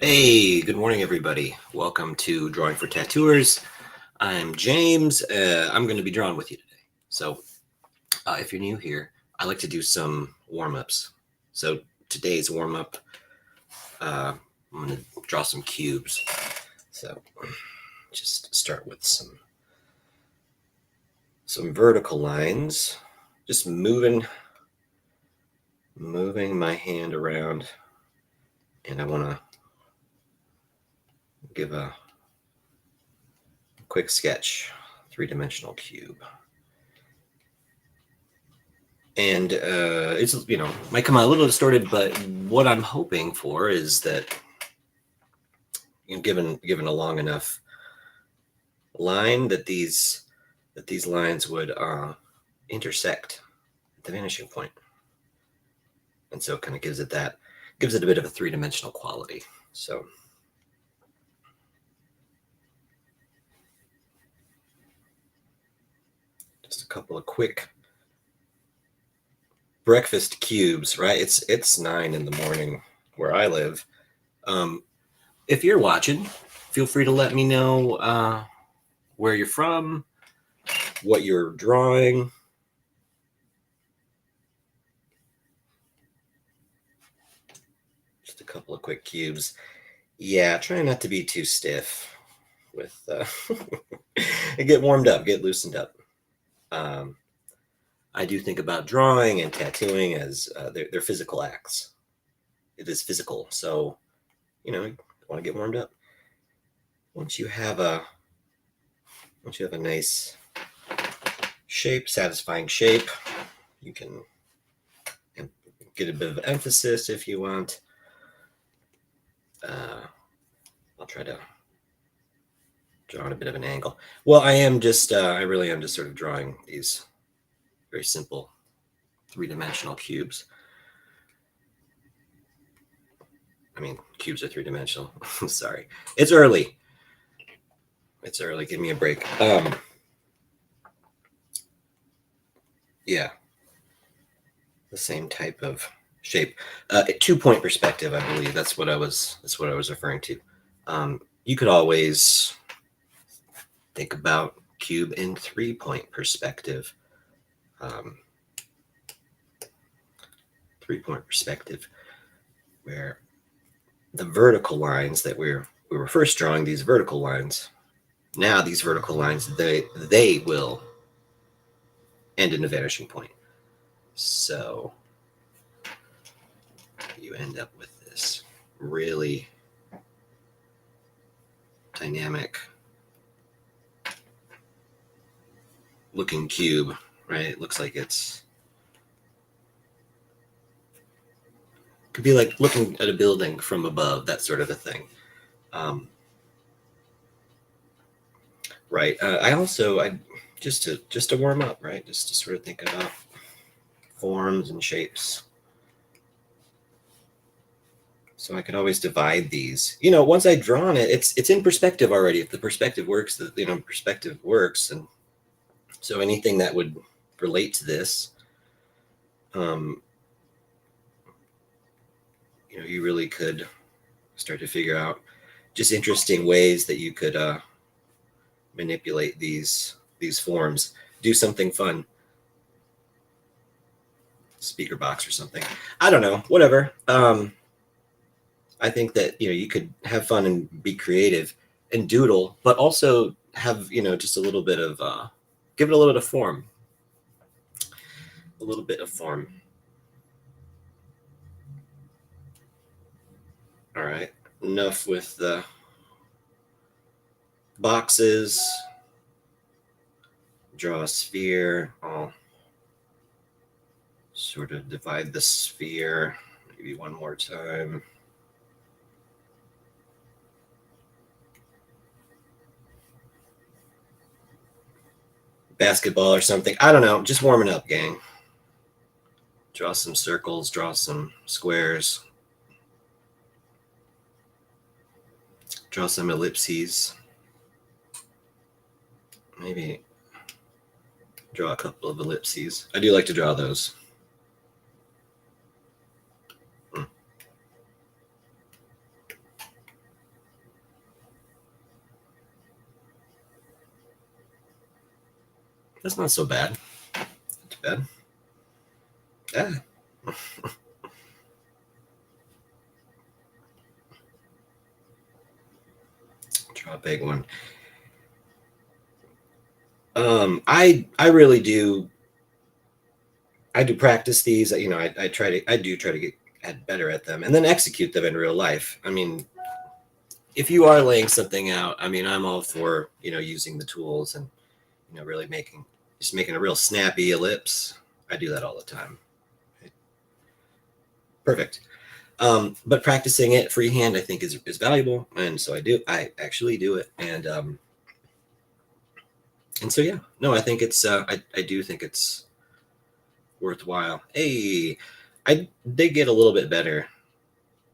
Hey, good morning, everybody. Welcome to Drawing for Tattooers. I'm James. I'm going to be drawing with you today. So, if you're new here, I like to do some warm-ups. So, today's warm-up, I'm going to draw some cubes. So, just start with some vertical lines. Just moving my hand around, and I want to give a quick sketch, three-dimensional cube. And it's might come out a little distorted, but what I'm hoping for is that given a long enough line that these lines would intersect at the vanishing point, and so it kind of gives it a bit of a three-dimensional quality. So just a couple of quick breakfast cubes, right? It's 9 in the morning where I live. If you're watching, feel free to let me know where you're from, what you're drawing. Just a couple of quick cubes. Yeah, try not to be too stiff with get warmed up, get loosened up. I do think about drawing and tattooing as they're physical acts. It is physical, so you want to get warmed up. Once you have a nice shape, satisfying shape, you can get a bit of emphasis if you want. I'll try to draw on a bit of an angle. Well, I really am just sort of drawing these very simple three-dimensional cubes. I mean, cubes are three-dimensional. Sorry. It's early. Give me a break. Yeah. The same type of shape. 2-point perspective, I believe. That's what I was referring to. You could always think about cube in 3-point perspective. 3-point perspective, where the vertical lines that we were first drawing, these vertical lines, now these vertical lines, they will end in a vanishing point. So you end up with this really dynamic looking cube, right? It looks like could be like looking at a building from above, that sort of a thing. Right. I just to warm up, right? Just to sort of think about forms and shapes. So I could always divide these. Once I've drawn it, it's in perspective already. If the perspective works, perspective works, and so anything that would relate to this, you really could start to figure out just interesting ways that you could manipulate these forms. Do something fun. Speaker box or something. I don't know. Whatever. I think that you could have fun and be creative and doodle, but also have just a little bit of give it a little bit of form. A little bit of form. All right. Enough with the boxes. Draw a sphere. I'll sort of divide the sphere maybe one more time. Basketball or something. I don't know. Just warming up, gang. Draw some circles, draw some squares. Draw some ellipses. Maybe draw a couple of ellipses. I do like to draw those. That's not so bad. Not too bad. Ah. Draw a big one. I really do. I do practice these. You know, I do try to get better at them, and then execute them in real life. I mean, if you are laying something out, I mean, I'm all for using the tools and really making a real snappy ellipse. I do that all the time. Perfect. But practicing it freehand, I think, is valuable, and so I do. I actually do it, and so yeah. No, I think it's. I do think it's worthwhile. Hey, they get a little bit better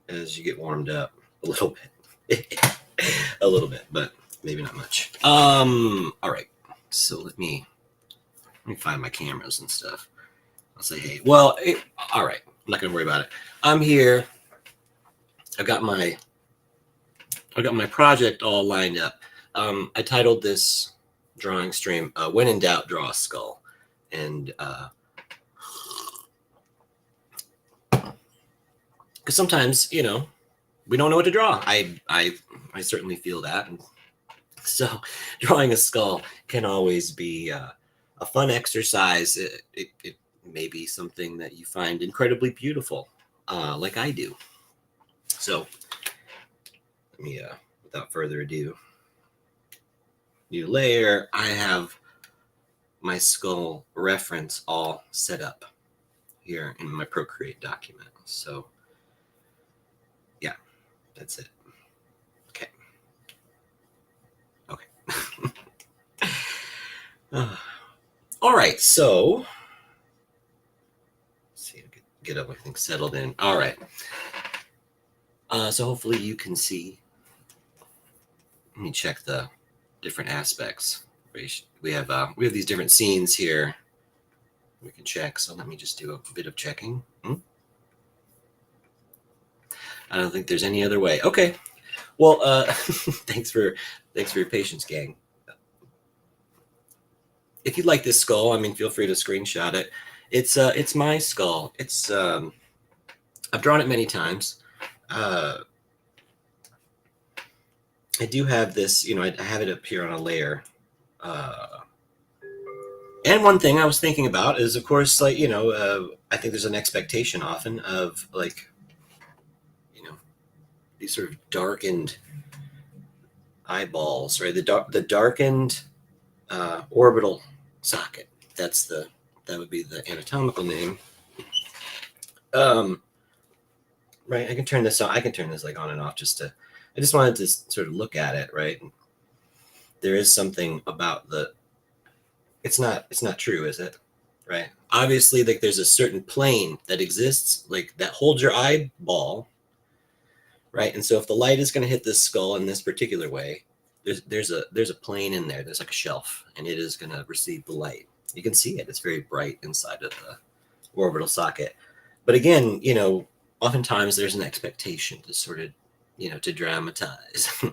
as you get warmed up a little bit, a little bit, but maybe not much. All right. So let me find my cameras and stuff. I'll say, hey, well, all right. I'm not gonna worry about it. I'm here. I've got my project all lined up. I titled this drawing stream "When in Doubt, Draw a Skull," and because sometimes we don't know what to draw. I certainly feel that, and so drawing a skull can always be a fun exercise. It may be something that you find incredibly beautiful, like I do. So let me, without further ado, new layer. I have my skull reference all set up here in my Procreate document. So yeah, that's it. Okay. Okay. All right. So let's see, get everything settled in. All right. So hopefully you can see. Let me check the different aspects. We have these different scenes here. We can check. So let me just do a bit of checking. I don't think there's any other way. Okay. Well, thanks for your patience, gang. If you like this skull, I mean, feel free to screenshot it. It's my skull. It's I've drawn it many times. I do have this, I have it up here on a layer. And one thing I was thinking about is, of course, like, I think there's an expectation often of, like, these sort of darkened eyeballs, right? The darkened orbital socket. That would be the anatomical name. Right. I can turn this on. I can turn this like on and off I just wanted to sort of look at it, right? There is something about it's not true, is it? Right. Obviously, like, there's a certain plane that exists, like, that holds your eyeball, right? And so if the light is going to hit this skull in this particular way, there's a plane in there. There's like a shelf, and it is going to receive the light. You can see it. It's very bright inside of the orbital socket. But again, oftentimes there's an expectation to sort of, to dramatize,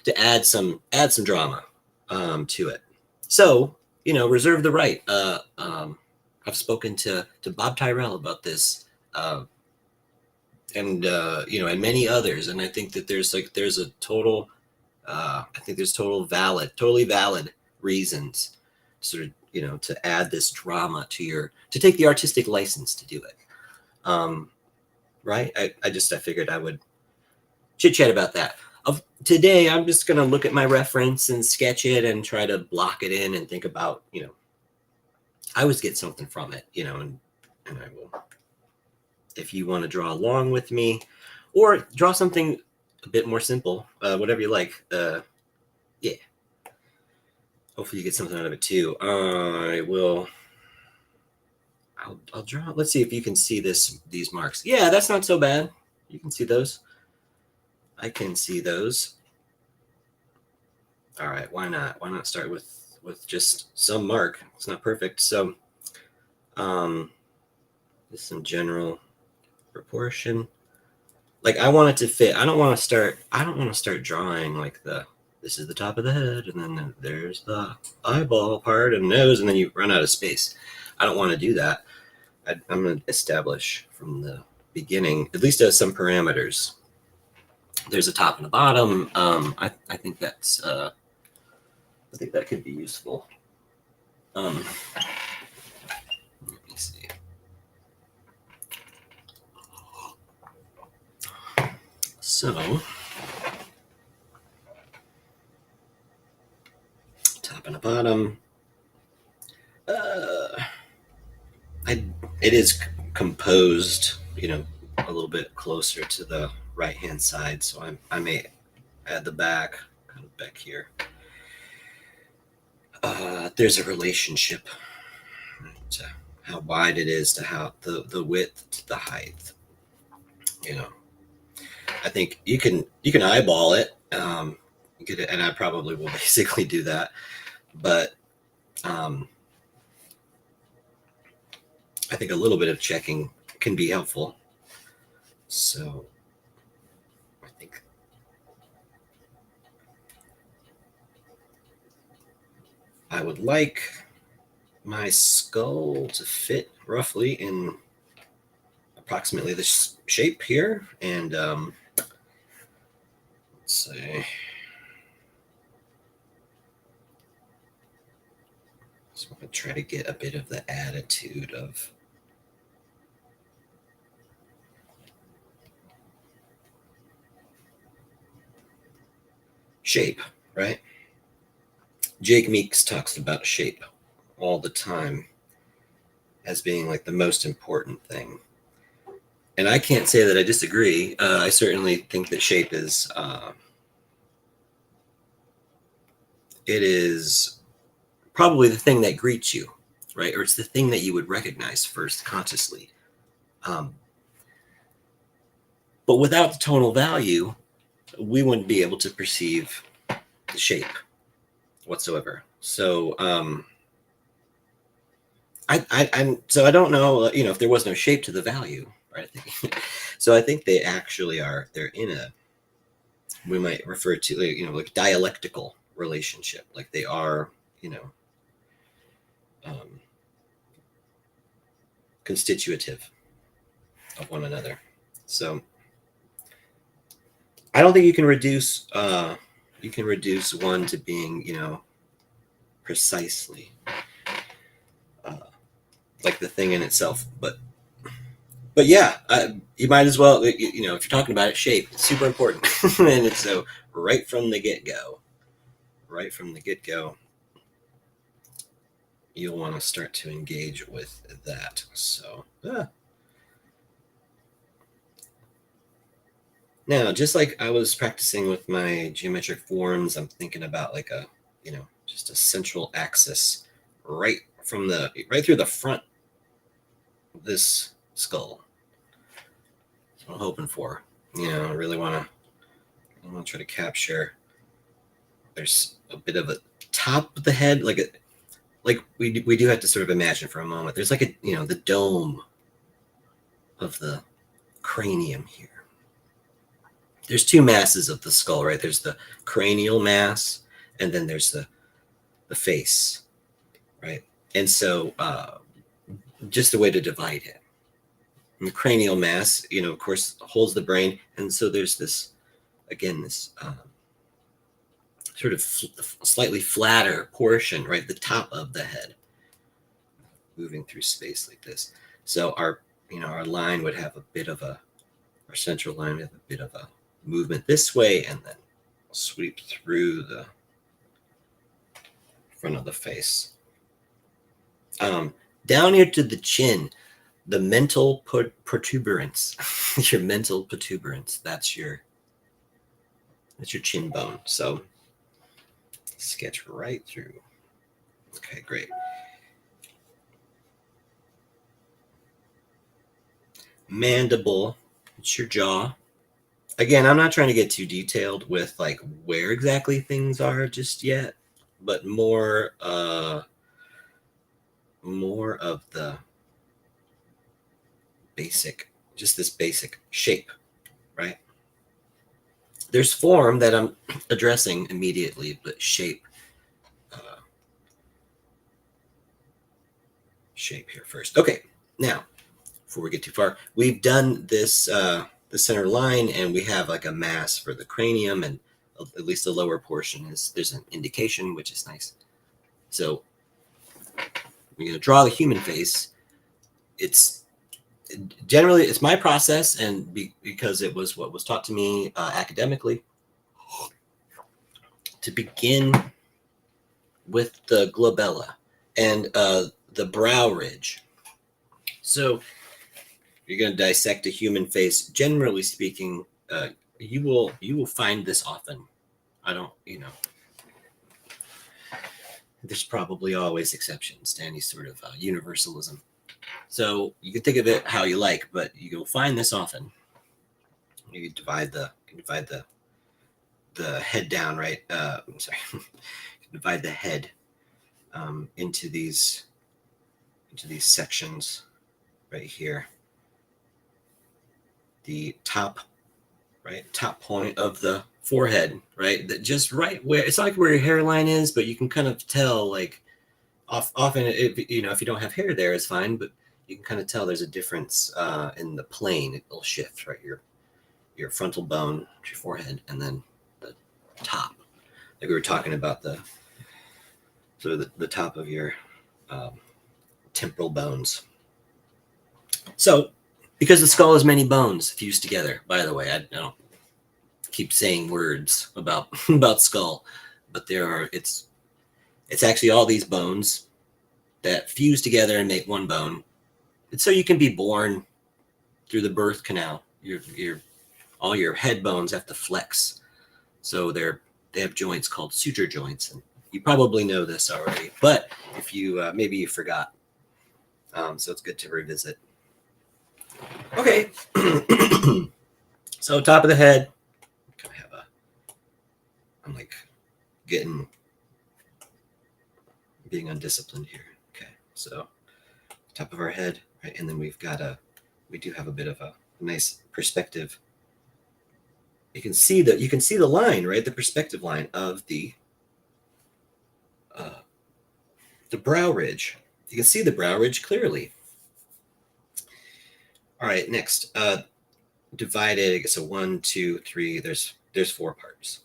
to add some drama to it. So, reserve the right. I've spoken to Bob Tyrell about this, and and many others, and I think that there's a total, I think there's totally valid reasons, sort of, to add this drama to take the artistic license to do it. Right? I figured I would chit chat about that. Today, I'm just going to look at my reference and sketch it and try to block it in and think about, I always get something from it, and I will, if you want to draw along with me or draw something a bit more simple, whatever you like. Yeah. Hopefully you get something out of it too. I'll draw. Let's see if you can see these marks. Yeah, that's not so bad. You can see those. I can see those. All right, why not? Why not start with just some mark? It's not perfect. So just some general proportion. Like, I want it to fit. I don't want to start drawing like the this is the top of the head, and then there's the eyeball part and nose, and then you run out of space. I don't want to do that. I'm going to establish from the beginning, at least as some parameters. There's a top and a bottom. I think that's I think that could be useful. Let me see. So, top and a bottom. It is composed, a little bit closer to the right hand side. So I may add the back, kind of back here. There's a relationship to how wide it is to how the width to the height. I think you can eyeball it. And I probably will basically do that, but I think a little bit of checking can be helpful. So I think I would like my skull to fit roughly in approximately this shape here. And let's see. So I'm going to try to get a bit of the attitude of shape, right? Jake Meeks talks about shape all the time as being like the most important thing. And I can't say that I disagree. I certainly think that shape is, it is probably the thing that greets you, right? Or it's the thing that you would recognize first consciously. But without the tonal value, we wouldn't be able to perceive the shape whatsoever. So I don't know, if there was no shape to the value, right? So I think they actually are. They're in a, we might refer to like dialectical relationship, like they are constitutive of one another. So I don't think you can reduce one to being precisely like the thing in itself. But yeah, you might as well, if you're talking about it, shape, it's super important. And it's so right from the get-go, you'll want to start to engage with that. So now, just like I was practicing with my geometric forms, I'm thinking about like a, just a central axis right through the front of this skull. That's what I'm hoping for. I really want to try to capture. There's a bit of a top of the head, like we do have to sort of imagine for a moment. There's like the dome of the cranium here. There's two masses of the skull, right? There's the cranial mass, and then there's the face, right? And so just a way to divide it. And the cranial mass, of course, holds the brain. And so there's this, again, this sort of slightly flatter portion, right? The top of the head moving through space like this. So our line would have a bit of our central line would have a bit of a movement this way, and then sweep through the front of the face. Down here to the chin, the mental protuberance, your mental protuberance, that's your chin bone. So sketch right through. Okay, great. Mandible, it's your jaw. Again, I'm not trying to get too detailed with like where exactly things are just yet, but more of the basic, just this basic shape, right? there's form that I'm addressing immediately, but shape here first. Okay, now before we get too far, we've done this the center line, and we have like a mass for the cranium, and at least the lower portion is there's an indication, which is nice. So we're going to draw the human face. It's generally it's my process, and because it was what was taught to me academically, to begin with the glabella and the brow ridge. So you're going to dissect a human face. Generally speaking, you will find this often. I don't, there's probably always exceptions to any sort of universalism. So you can think of it how you like, but you'll find this often. You divide the head down, right? I'm sorry, divide the head into these sections right here. The top point of the forehead, right? That just right where it's not like where your hairline is, but you can kind of tell like often if you don't have hair there, it's fine, but you can kind of tell there's a difference in the plane. It'll shift, right? Your frontal bone, your forehead, and then the top. Like we were talking about the sort of the top of your temporal bones. So, because the skull has many bones fused together. By the way, I don't keep saying words about skull, but it's actually all these bones that fuse together and make one bone. And so you can be born through the birth canal. All your head bones have to flex. So they have joints called suture joints, and you probably know this already. But if you maybe you forgot, so it's good to revisit. Okay, so top of the head. I'm like being undisciplined here. Okay, so top of our head, right, and then we do have a bit of a nice perspective. You can see the line, right, the perspective line of the brow ridge. You can see the brow ridge clearly. All right, next, divided. So 1, 2, 3. There's 4 parts.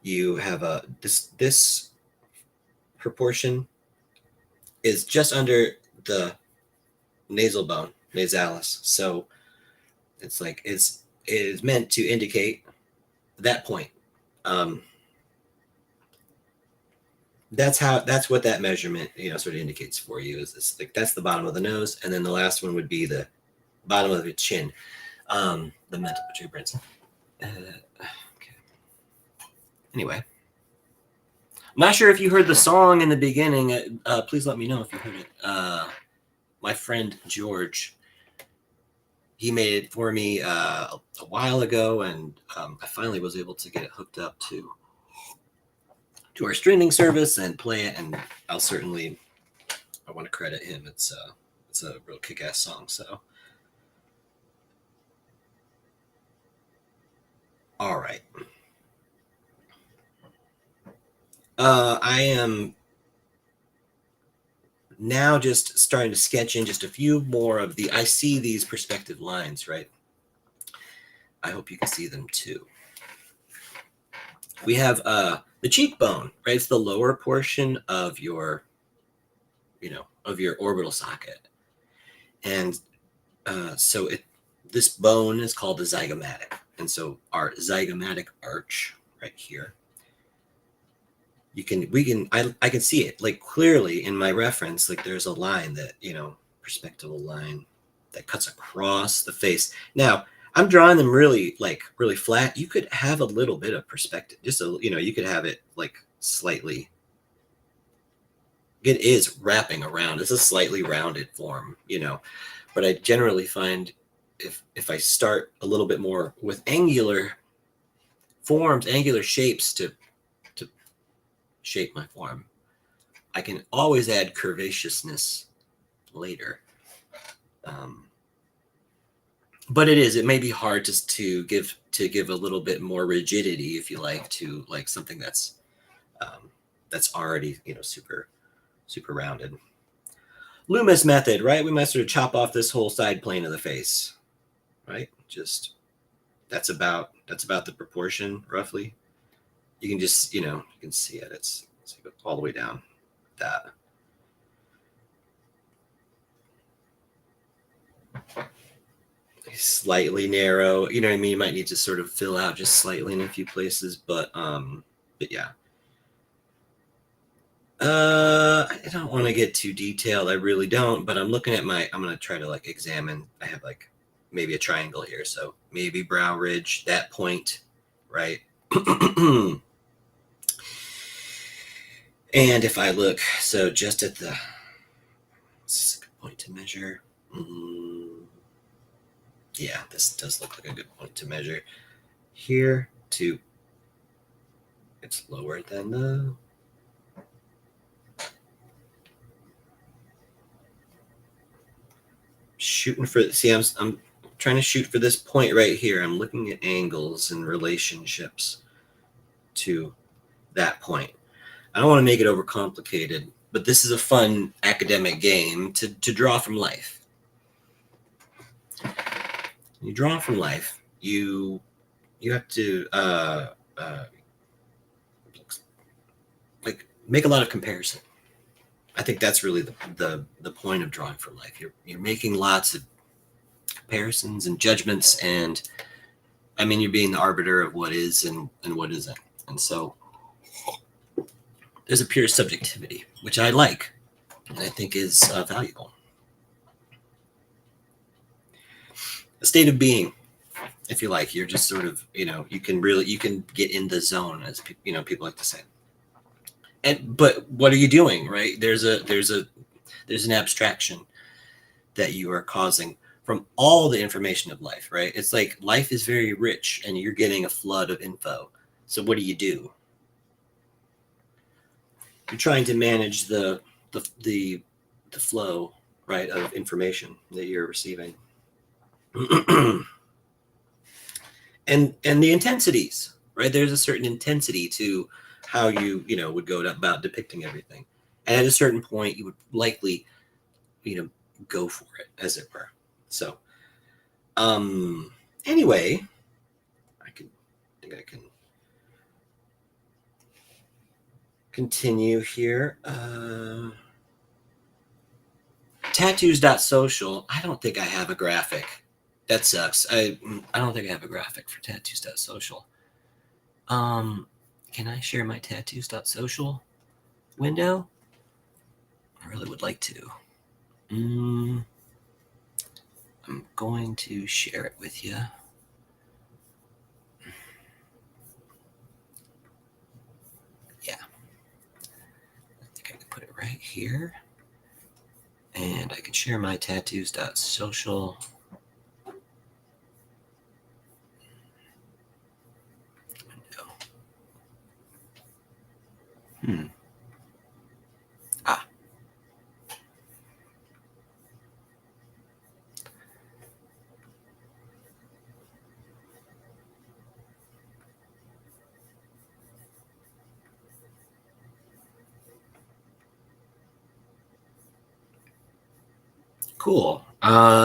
You have this proportion is just under the nasal bone, nasalis. So it's like it is meant to indicate that point. That's what that measurement sort of indicates for you. Is this like that's the bottom of the nose, and then the last one would be the bottom of the chin, the mental protuberance. Okay. Anyway, I'm not sure if you heard the song in the beginning. Please let me know if you heard it. My friend George, he made it for me a while ago, and I finally was able to get it hooked up to our streaming service and play it. And I want to credit him. It's a real kick-ass song. So, all right. I am now just starting to sketch in just a few more of I see these perspective lines, right? I hope you can see them too. We have the cheekbone, right? It's the lower portion of your, of your orbital socket. And so this bone is called the zygomatic. And so our zygomatic arch right here, I can see it like clearly in my reference. Like there's a line that, perspectival line that cuts across the face. Now I'm drawing them really flat. You could have a little bit of perspective, just you could have it like slightly. It is wrapping around. It's a slightly rounded form, but I generally find if I start a little bit more with angular forms, angular shapes to shape my form, I can always add curvaceousness later. but it may be hard just to give a little bit more rigidity, if you like, to like something that's already, super rounded. Loomis method, right? We might sort of chop off this whole side plane of the face, right? Just that's about the proportion roughly. You can just, you can see it. It's all the way down. That. Slightly narrow, you know what I mean? You might need to sort of fill out just slightly in a few places, but yeah. I don't want to get too detailed. I really don't, but I'm looking at I'm going to try to like examine. I have like maybe a triangle here. So maybe brow ridge, that point, right? And if I look, so just at this is a good point to measure. Yeah, this does look like a good point to measure. Here to, it's lower than the, shooting for, see, I'm trying to shoot for this point right here. I'm looking at angles and relationships to that point. I don't want to make it overcomplicated, but this is a fun academic game to draw from life. You draw from life, you have to like make a lot of comparison. I think that's really the point of drawing from life. You're making lots of comparisons and judgments, and I mean, you're being the arbiter of what is and what isn't. And so there's a pure subjectivity, which I like and I think is valuable. A state of being, if you like. You're just sort of, you can get in the zone, as people like to say. But what are you doing, right? There's an abstraction that you are causing from all the information of life, right? It's like life is very rich and you're getting a flood of info. So what do? You're trying to manage the flow, right, of information that you're receiving. and the intensities, right? There's a certain intensity to how you would go about depicting everything. And at a certain point you would likely go for it, as it were. So anyway, I think I can continue here. Tattoos.social. I don't think I have a graphic. That sucks. I don't think I have a graphic for tattoos.social. Can I share my tattoos.social window? I really would like to. I'm going to share it with you. Yeah. I think I can put it right here. And I can share my tattoos.social. window. Cool.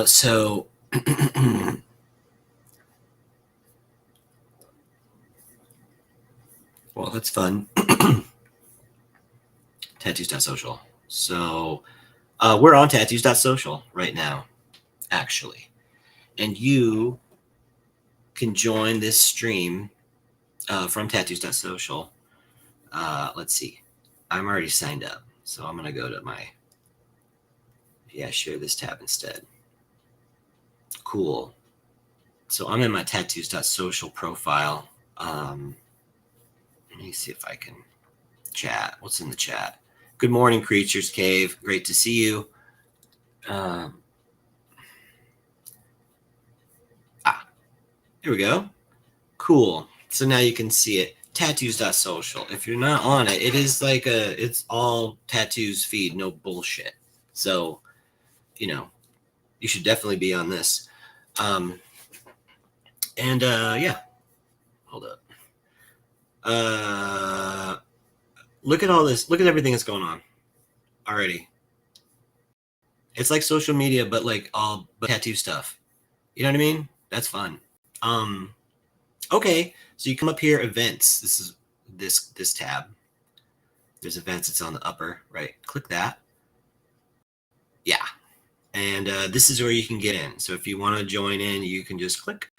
So well, that's fun. Tattoos.social. So we're on tattoos.social right now, actually. And you can join this stream from tattoos.social. Let's see. I'm already signed up. So I'm going to go to share this tab instead. Cool. So I'm in my tattoos.social profile. Let me see if I can chat. What's in the chat? Good morning, Creatures Cave. Great to see you. Here we go. Cool. So now you can see it. Tattoos.social. If you're not on it, it is like it's all tattoos feed, no bullshit. So, you should definitely be on this. And yeah, hold up. Look at all this. Look at everything that's going on already. It's like social media, but like all but tattoo stuff. You know what I mean? That's fun. Um, okay, so you come up here, events. This is this tab. There's events. It's on the upper right. Click that. Yeah, and this is where you can get in. So if you want to join in, you can just click.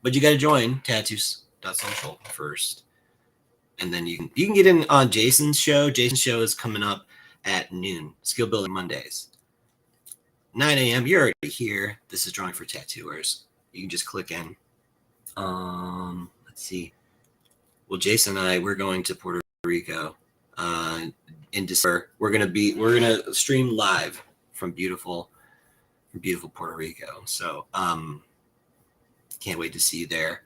But you got to join tattoos.social first, and then you can get in on Jason's show. Jason's show is coming up at noon. Skill building Mondays, 9 a.m. You're already here. This is Drawing for Tattooers. You can just click in. Let's see. Well, Jason and I, we're going to Puerto Rico in December. We're gonna stream live from beautiful Puerto Rico. So can't wait to see you there.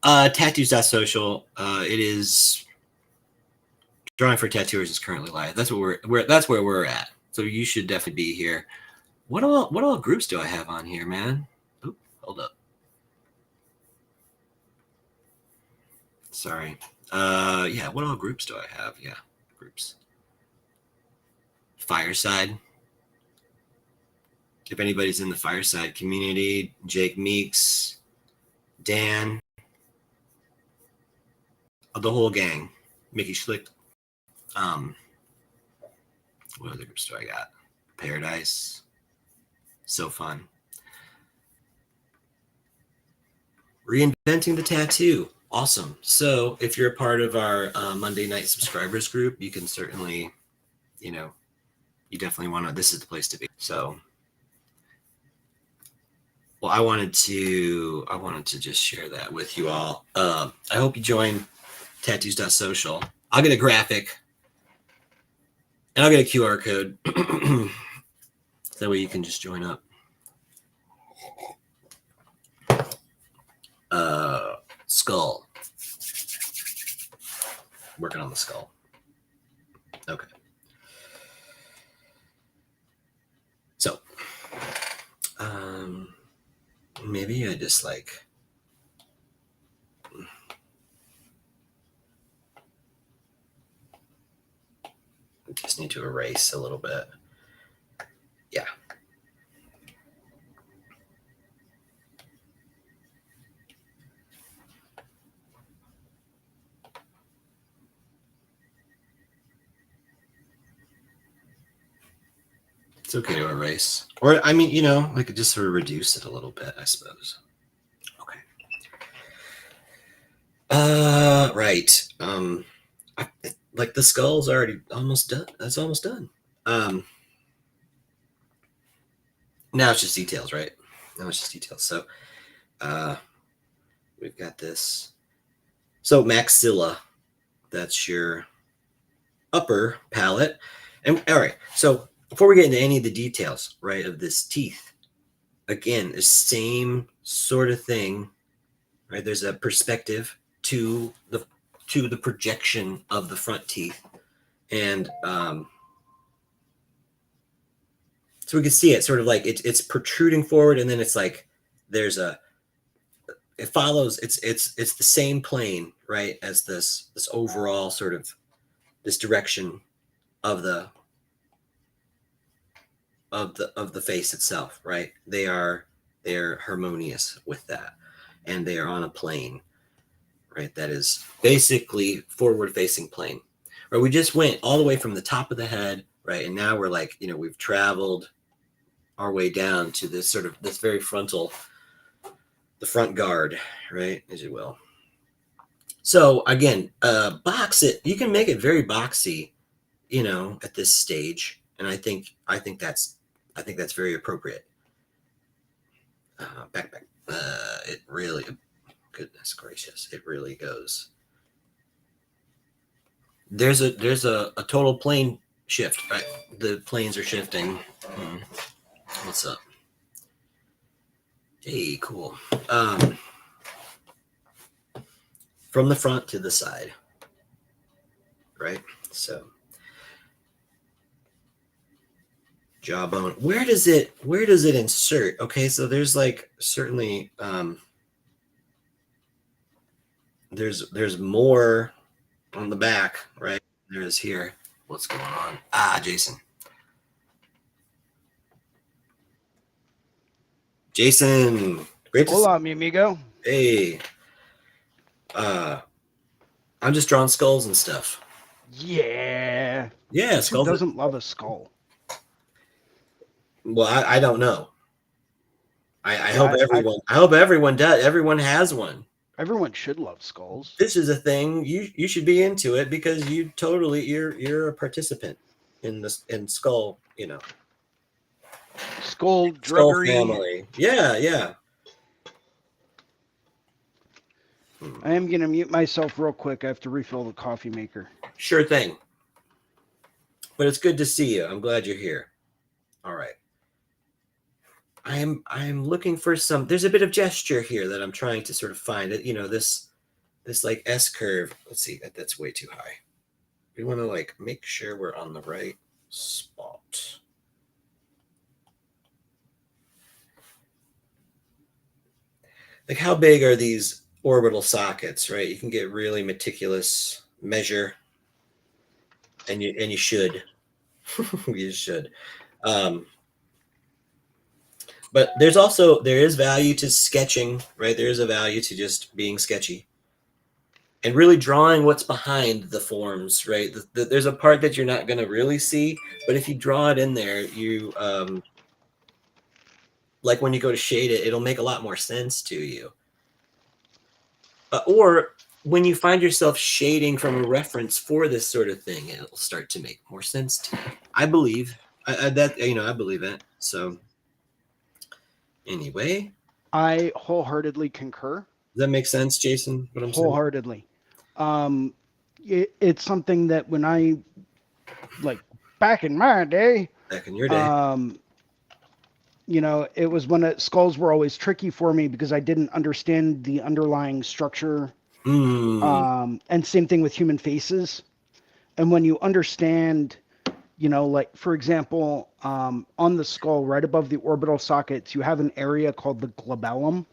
Tattoos.social. It is Drawing for Tattooers is currently live. That's what that's where we're at. So you should definitely be here. What all groups do I have on here, man? Oop, hold up. Sorry. Yeah, what all groups do I have? Yeah, groups. Fireside. If anybody's in the Fireside community, Jake Meeks, Dan, the whole gang, Mickey Schlick. What other groups do I got? Paradise. So fun. Reinventing the Tattoo. Awesome. So if you're a part of our Monday night subscribers group, you can certainly, you definitely want to, this is the place to be. So, well, I wanted to just share that with you all. I hope you join tattoos.social. I'll get a graphic and I'll get a QR code. That way you can just join up. Skull. Working on the skull. Okay. So, maybe I just need to erase a little bit. Yeah. It's okay to erase. Or, I mean, I could just sort of reduce it a little bit, I suppose. Okay. Right. Like the skull's already almost done. That's almost done. Now it's just details, right? Now it's just details. So, we've got this. So maxilla, that's your upper palate. And all right. So before we get into any of the details, right, of this teeth, again, the same sort of thing, right? There's a perspective to the projection of the front teeth, and so we can see it sort of like it's protruding forward, and then it's like it follows it's the same plane, right, as this overall sort of this direction of the face itself, right? They're harmonious with that, and they are on a plane, right? That is basically forward facing plane. Right? We just went all the way from the top of the head, right? And now we're like, we've traveled our way down to this sort of this very frontal, the front guard, right? As you will. So again, box it. You can make it very boxy, at this stage, and I think that's very appropriate. Back. It really, goodness gracious, it really goes. There's a total plane shift, right? The planes are shifting. What's up? Hey, cool. From the front to the side, right? So jawbone. Where does it insert? Okay, so there's like certainly there's more on the back, right? There is here. What's going on? Ah, Jason. Jason, great to see Hola, mi amigo. you. Hey, uh, I'm just drawing skulls and stuff. Yeah. Yeah, Because who skulls. doesn't love a skull? Well, I don't know. I hope Yeah, everyone. I hope everyone does. Everyone has one. everyone should love skulls. This is a thing you should be into it because you're a participant in this in skull Skull skull druggery. family. Yeah, yeah. Hmm. I am going to mute myself real quick. I have to refill the coffee maker. Sure thing. But it's good to see you. I'm glad you're here. All right. I'm looking for some. There's a bit of gesture here that I'm trying to sort of find. It this like S curve. Let's see that's way too high. We want to like make sure we're on the right spot. Like how big are these orbital sockets, right? You can get really meticulous measure, and you should you should. Um, but there is value to sketching, right? There is a value to just being sketchy and really drawing what's behind the forms, right? There's a part that you're not going to really see, but if you draw it in there, you like when you go to shade it, it'll make a lot more sense to you. Or when you find yourself shading from a reference for this sort of thing, it'll start to make more sense to you. I believe that I believe it. So anyway, I wholeheartedly concur. does that make sense, Jason? What I'm saying Wholeheartedly. Um, it's something that when I, like, back in my day, back in your day. um, it was when skulls were always tricky for me because I didn't understand the underlying structure. Hmm. And same thing with human faces. And when you understand, like for example, on the skull, right above the orbital sockets, you have an area called the glabellum,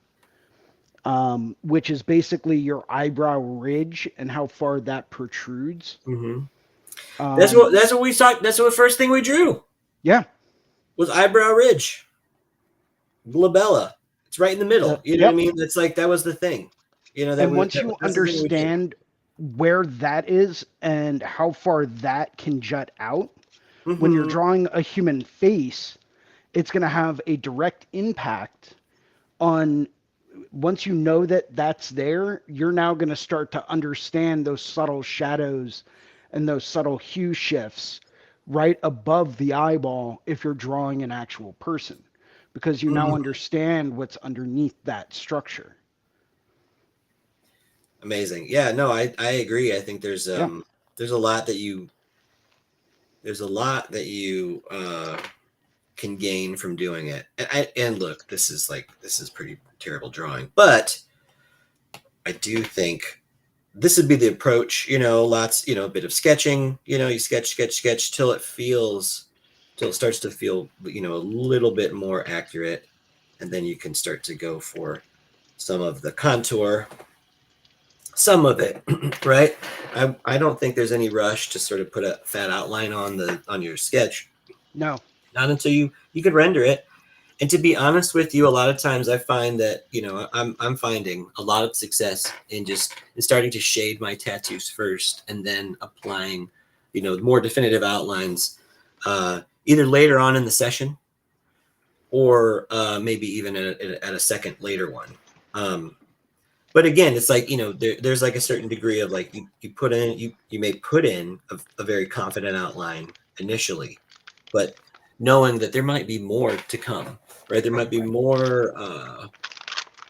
which is basically your eyebrow ridge and how far that protrudes. Mm-hmm. Um, That's what we saw. That's what the first thing we drew yeah. was eyebrow ridge, glabella. It's right in the middle. You know what I Yep. mean? That's like that was the thing. And once you That's the thing we did. understand where that is and how far that can jut out, when you're Mm-hmm. drawing a human face, it's going to have a direct impact on, once you know that that's there, you're now going to start to understand those subtle shadows and those subtle hue shifts right above the eyeball if you're drawing an actual person, because you now Mm-hmm. understand what's underneath that structure. Amazing. Yeah. No, I agree. I think Yeah. there's a lot that you there's a lot that you can gain from doing it. And look, this is pretty terrible drawing, but I do think this would be the approach. Lots. A bit of sketching. You sketch till it starts to feel a little bit more accurate, and then you can start to go for some of the contour, some of it, right? I don't think there's any rush to sort of put a fat outline on your sketch, No. not until you could render it. And to be honest with you, a lot of times I find that I'm finding a lot of success in starting to shade my tattoos first and then applying more definitive outlines either later on in the session or maybe even at a second later one. Um, but again, it's like there's like a certain degree of like you may put in a very confident outline initially, but knowing that there might be more to come, right? There might be more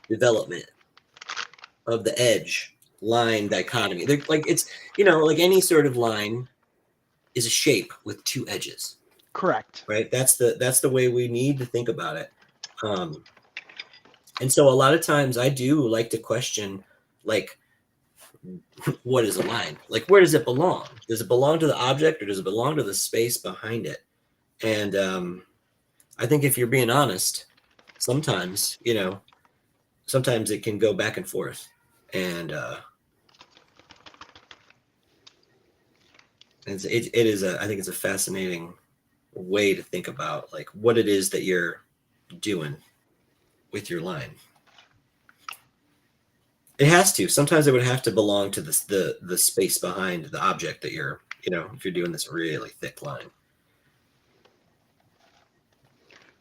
development of the edge line dichotomy. They're, like it's like any sort of line is a shape with two edges, Correct. right? That's the way we need to think about it. Um, and so a lot of times I do like to question like what is a line? Like, where does it belong? Does it belong to the object or does it belong to the space behind it? And I think if you're being honest, sometimes, sometimes it can go back and forth. And It is I think it's a fascinating way to think about like what it is that you're doing with your line. It has to. Sometimes it would have to belong to the space behind the object that you're, if you're doing this really thick line.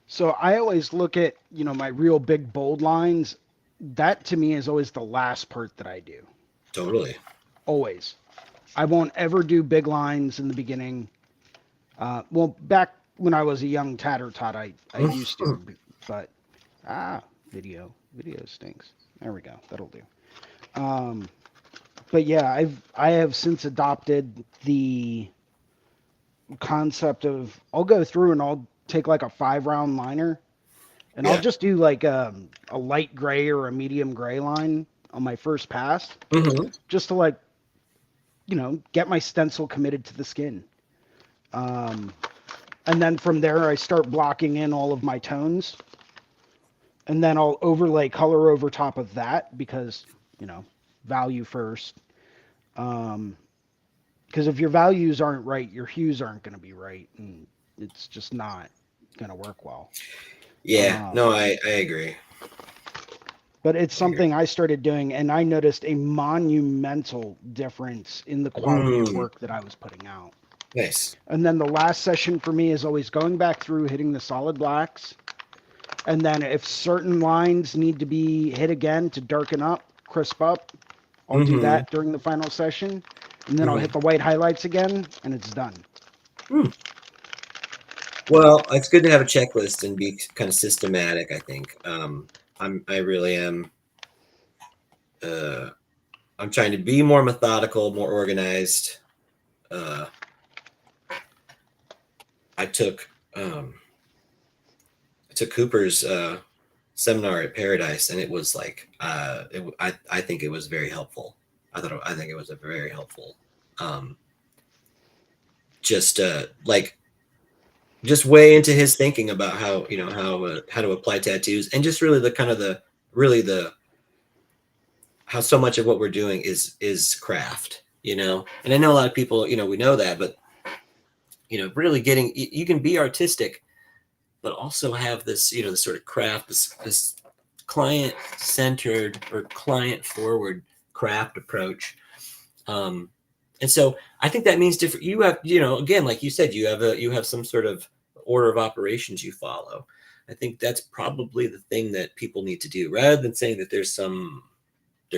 So I always look at, my real big bold lines. That to me is always the last part that I do. Totally. Always. I won't ever do big lines in the beginning. Well, back when I was a young tatter tot, I used to, but ah, video stinks. There we go. That'll do. Um, but yeah, I have since adopted the concept of I'll go through and I'll take like a 5 round liner and I'll Yeah. just do like a light gray or a medium gray line on my first pass Mm-hmm. just to like, get my stencil committed to the skin. Um, and then from there, I start blocking in all of my tones. And then I'll overlay color over top of that because, value first. Um, because if your values aren't right, your hues aren't going to be right. And it's just not going to work well. Yeah. Um, No, I agree. but it's I agree. something I started doing, and I noticed a monumental difference in the quality of Mm, work that I was putting out. nice. And then the last session for me is always going back through, hitting the solid blacks. And then if certain lines need to be hit again to darken up, crisp up, I'll do Mm-hmm. that during the final session. And then I'll Mm-hmm. hit the white highlights again, and it's done. Mm. Well, it's good to have a checklist and be kind of systematic, I think. I really am. Uh, I'm trying to be more methodical, more organized. Uh, I took um, I took Cooper's seminar at Paradise, and it was like I think it was very helpful. I think it was a very helpful. Um, just like just way into his thinking about how how to apply tattoos, and just really the kind of the really the how so much of what we're doing is craft, and I know a lot of people, we know that, but really getting you can be artistic but also have this, this sort of craft, this client centered or client forward craft approach. um and so I think that means different. You have, again, like you said, you have some sort of order of operations you follow. I think that's probably the thing that people need to do, rather than saying that there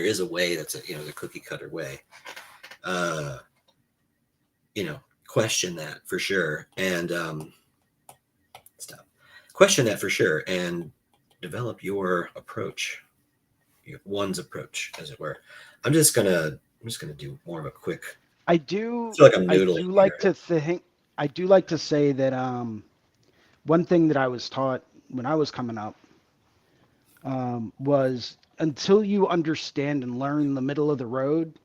is a way that's the cookie cutter way. uh you know Question that for sure, and stop question that for sure, and develop your approach, one's approach, as it were. I'm just gonna do more of a quick. I I do feel like I'm I noodling do here. like to think I do like to say that one thing that I was taught when I was coming up was until you understand and learn the middle of the road,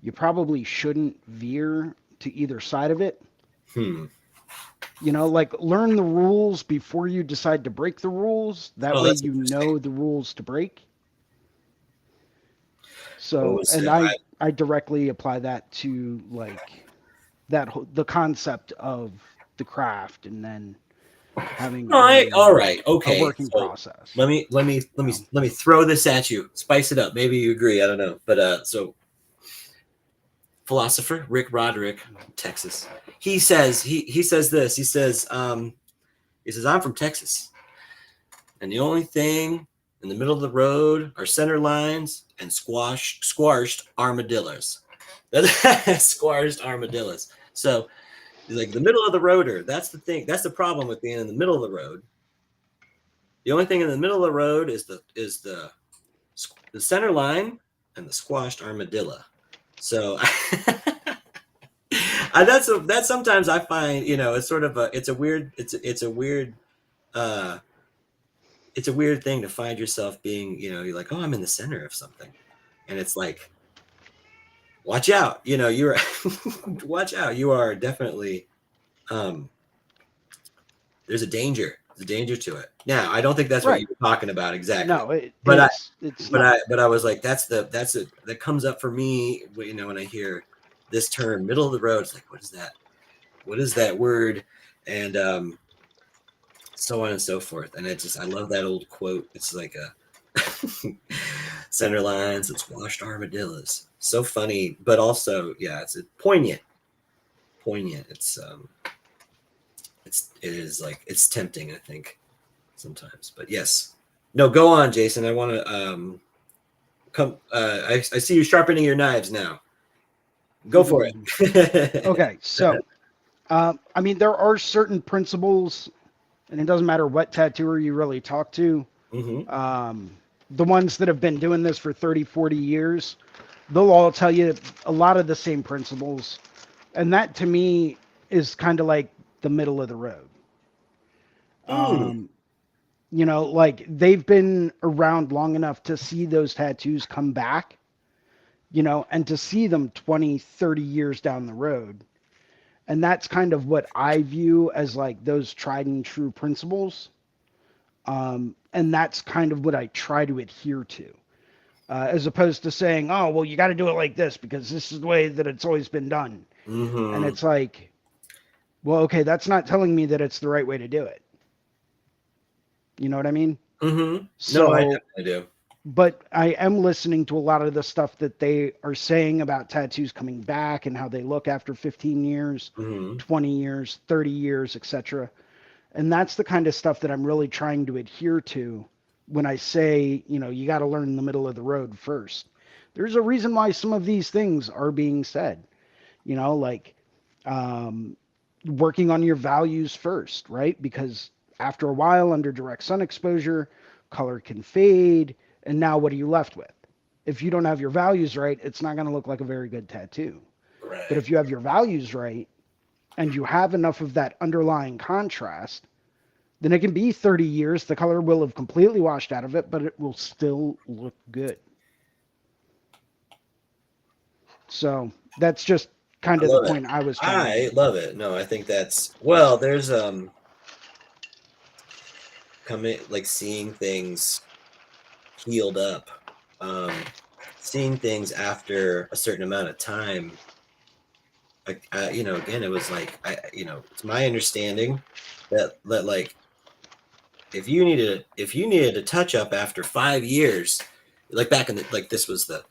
you probably shouldn't veer to either side of it. Hmm. Like learn the rules before you decide to break the rules. That Oh, way that's you interesting. know the rules to break. What So, was and I directly apply that to like the concept of the craft and then having all right, a okay. working So process. let me throw this at you. Spice it up. Maybe you agree. I don't know. But so philosopher Rick Roderick, Texas. He says this. He says I'm from Texas, and the only thing in the middle of the road are center lines and squashed armadillos. Squashed armadillos. So like the middle of the roader. That's the thing. That's the problem with being in the middle of the road. The only thing in the middle of the road is the center line and the squashed armadillo. So that's sometimes I find, it's sort of uh it's a weird thing to find yourself being, you're like, oh, I'm in the center of something, and it's like, watch out, you're watch out, you are definitely, um there's a danger to it. Now I don't think that's what Right. you were talking about exactly, No, but it's not. I was like, that comes up for me, when I hear this term, middle of the road. It's like, what is that? What is that word? And so on and so forth. And I love that old quote. It's like a center lines, it's washed armadillos. So funny, but also, yeah, it's a poignant. It is like, it's tempting, I think, sometimes. But yes, no, go on, Jason. I want to come. I see you sharpening your knives now. Go for it. Okay, so I mean, there are certain principles, and it doesn't matter what tattooer you really talk to. Hmm. Um, the ones that have been doing this for 30, 40 years, they'll all tell you a lot of the same principles. And that to me is kind of like the middle of the road. Mm. Um, like they've been around long enough to see those tattoos come back, and to see them 20, 30 years down the road. And that's kind of what I view as like those tried and true principles. And that's kind of what I try to adhere to, as opposed to saying, oh, well, you got to do it like this because this is the way that it's always been done. And Hmm. it's like, well, okay, that's not telling me that it's the right way to do it. You know what I mean? Hmm. No, I So, definitely do. but I am listening to a lot of the stuff that they are saying about tattoos coming back and how they look after 15 years, Hmm. 20 years, 30 years, etc. And that's the kind of stuff that I'm really trying to adhere to when I say, you got to learn the middle of the road first. There's a reason why some of these things are being said, like um, working on your values first, right? Because after a while, under direct sun exposure, color can fade. And now what are you left with? If you don't have your values right, it's not going to look like a very good tattoo. But Right. if you have your values right and you have enough of that underlying contrast, then it can be 30 years. The color will have completely washed out of it, but it will still look good. So that's just kind I of the love it. point I was trying to I make. love it. No, I think that's well. There's coming like seeing things healed up, um, seeing things after a certain amount of time. Like again, it was like it's my understanding that like if you needed a touch up after 5 years, like back in the like this was the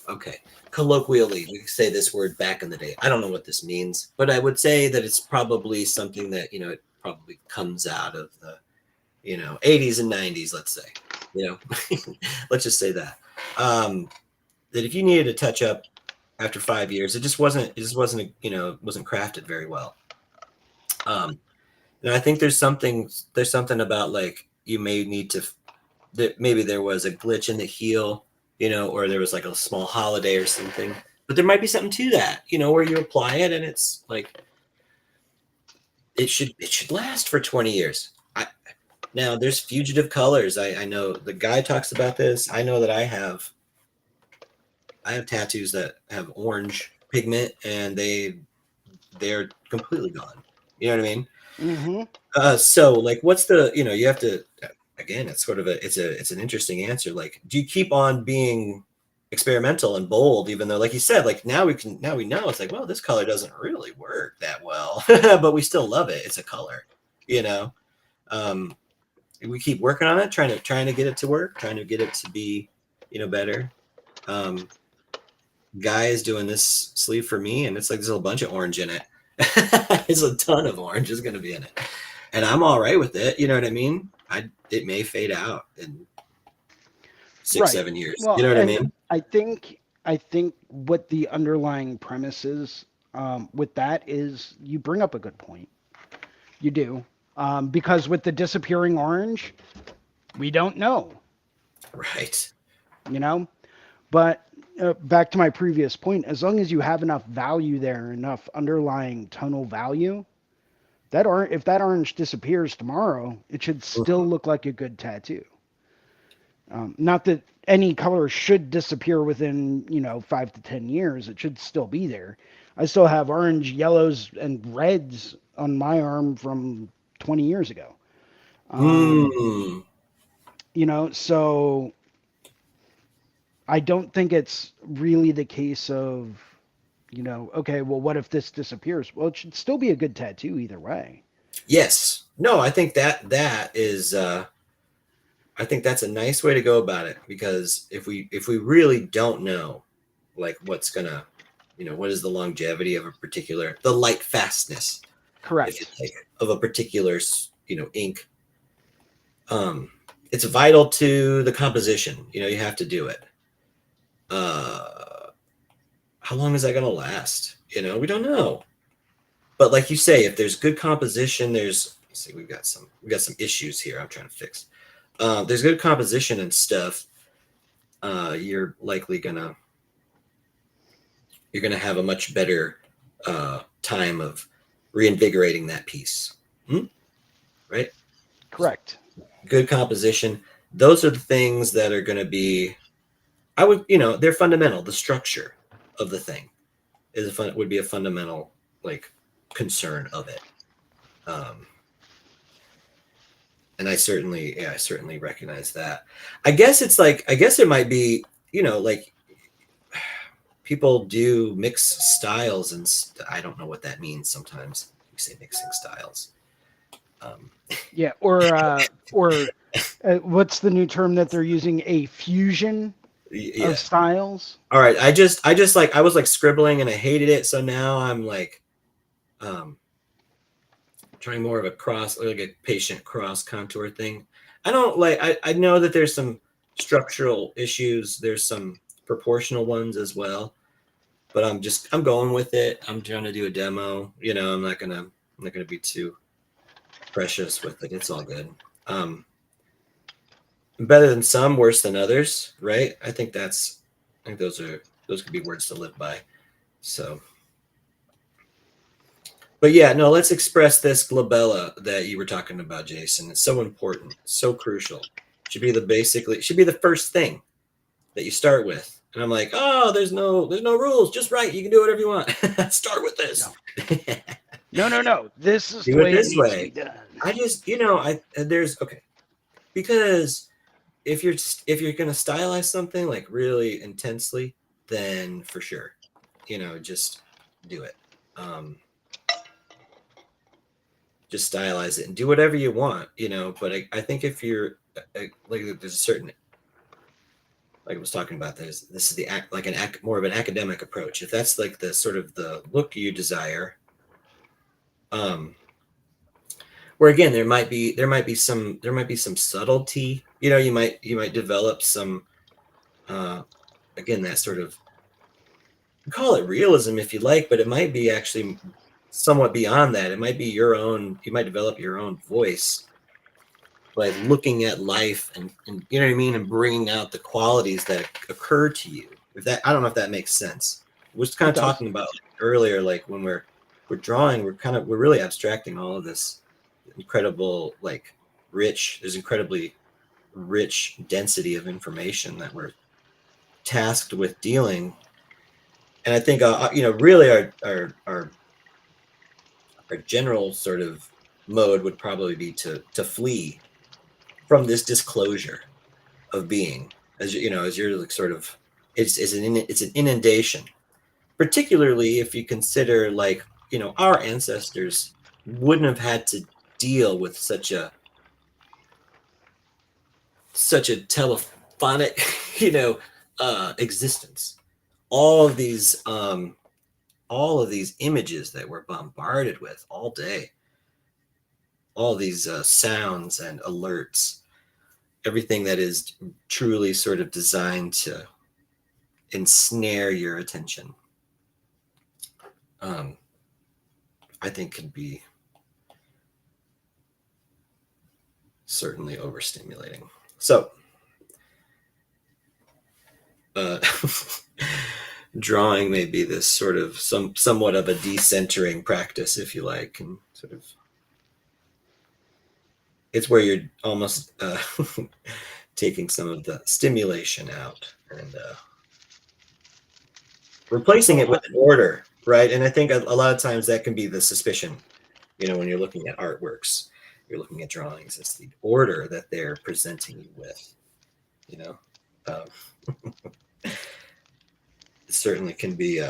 okay colloquially we say this word back in the day. I don't know what this means, but I would say that it's probably something that it probably comes out of the 80s and 90s, let's say, you know let's just say that that if you needed a touch up after 5 years, it just wasn't wasn't crafted very well. um and I think there's something about like you may need to that maybe there was a glitch in the heel, or there was like a small holiday or something, but there might be something to that, where you apply it and it's like it should last for 20 years. Now there's fugitive colors. I know the guy talks about this. I know that I have tattoos that have orange pigment and they're completely gone. You know what I mean? Mm-hmm. So like, what's the you have to again? It's sort of it's an interesting answer. Like, do you keep on being experimental and bold, even though, like you said, like now we know it's like, well, this color doesn't really work that well, but we still love it. It's a color, you know. Um, we keep working on it, trying to get it to work, trying to get it to be, better. Um, Guy is doing this sleeve for me, and it's like there's a bunch of orange in it. There's a ton of orange is going to be in it, and I'm all right with it. You know what I mean? It may fade out in six, Right. 7 years. You Well, know what I and mean? I think what the underlying premise is, with that is you bring up a good point. You do. Because with the disappearing orange, we don't know, Right. you know? But back to my previous point, as long as you have enough value there, enough underlying tonal value, if that orange disappears tomorrow, it should still Mhm. look like a good tattoo. Not that any color should disappear within 5 to 10 years. It should still be there. I still have orange, yellows, and reds on my arm from 20 years ago. Um, Mm. so I don't think it's really the case of. Okay, well, what if this disappears? Well, it should still be a good tattoo either way. Yes. No, I think that is I think that's a nice way to go about it, because if we really don't know like what's gonna, what is the longevity of a particular, the light fastness, if you Correct. like, of a particular ink, um it's vital to the composition. You have to do it. uh how long is that gonna last? We don't know. But like you say, if there's good composition, let's see, we got some issues here I'm trying to fix. There's good composition and stuff. You're likely you're gonna have a much better time of reinvigorating that piece. Hmm? Right? Correct. Good composition. Those are the things that are going to be. They're fundamental. The structure of the thing would be a fundamental like concern of it. Um, and I certainly recognize that. I guess it might be, like people do mix styles, and I don't know what that means. Sometimes you say mixing styles. Um, Yeah, or what's the new term that they're using? A fusion of yeah. styles. All right. I was like scribbling and I hated it. So now I'm like, um, trying more of a cross, like a patient cross contour thing. I don't like, I know that there's some structural issues. There's some proportional ones as well, but I'm going with it. I'm trying to do a demo. I'm not gonna be too precious with it. It's all good. Um, Better than some, worse than others, right? I think those could be words to live by. So, but yeah, no, let's express this glabella that you were talking about, Jason. It's so important, so crucial. Should be the first thing that you start with. And I'm like, oh, there's no rules, just right. You can do whatever you want. Start with this. No, no, no, no. This is the Do it way it this needs to be way. done. I just, I there's okay, because if you're gonna stylize something like really intensely, then for sure, just do it. Um, just stylize it and do whatever you want. But I think if you're like, there's a certain, like I was talking about, this is the act like more of an academic approach. If that's like the sort of the look you desire, um, where again there might be some subtlety. You might develop some, uh, again, that sort of, call it realism if you like, but it might be actually somewhat beyond that. It might be your own. You might develop your own voice by looking at life, and you know what I mean, and bringing out the qualities that occur to you. If that, I don't know if that makes sense. We're just kind It of does. talking about earlier, like when we're drawing, we're really abstracting all of this incredible, like, there's incredibly rich density of information that we're tasked with dealing. And I think, really our general sort of mode would probably be to flee from this disclosure of being, as you're like sort of, it's an inundation, particularly if you consider, like, our ancestors wouldn't have had to deal with such a telephonic existence. all of these um all of these images that we're bombarded with all day, all these sounds and alerts, everything that is truly sort of designed to ensnare your attention, um, I think can be certainly overstimulating. So, uh, drawing may be this sort of somewhat of a decentering practice, if you like, and sort of, it's where you're almost taking some of the stimulation out and replacing Well, it with an order, right? And I think a lot of times that can be the suspicion, when you're looking at artworks, you're looking at drawings, it's the order that they're presenting you with, you know. It certainly can be.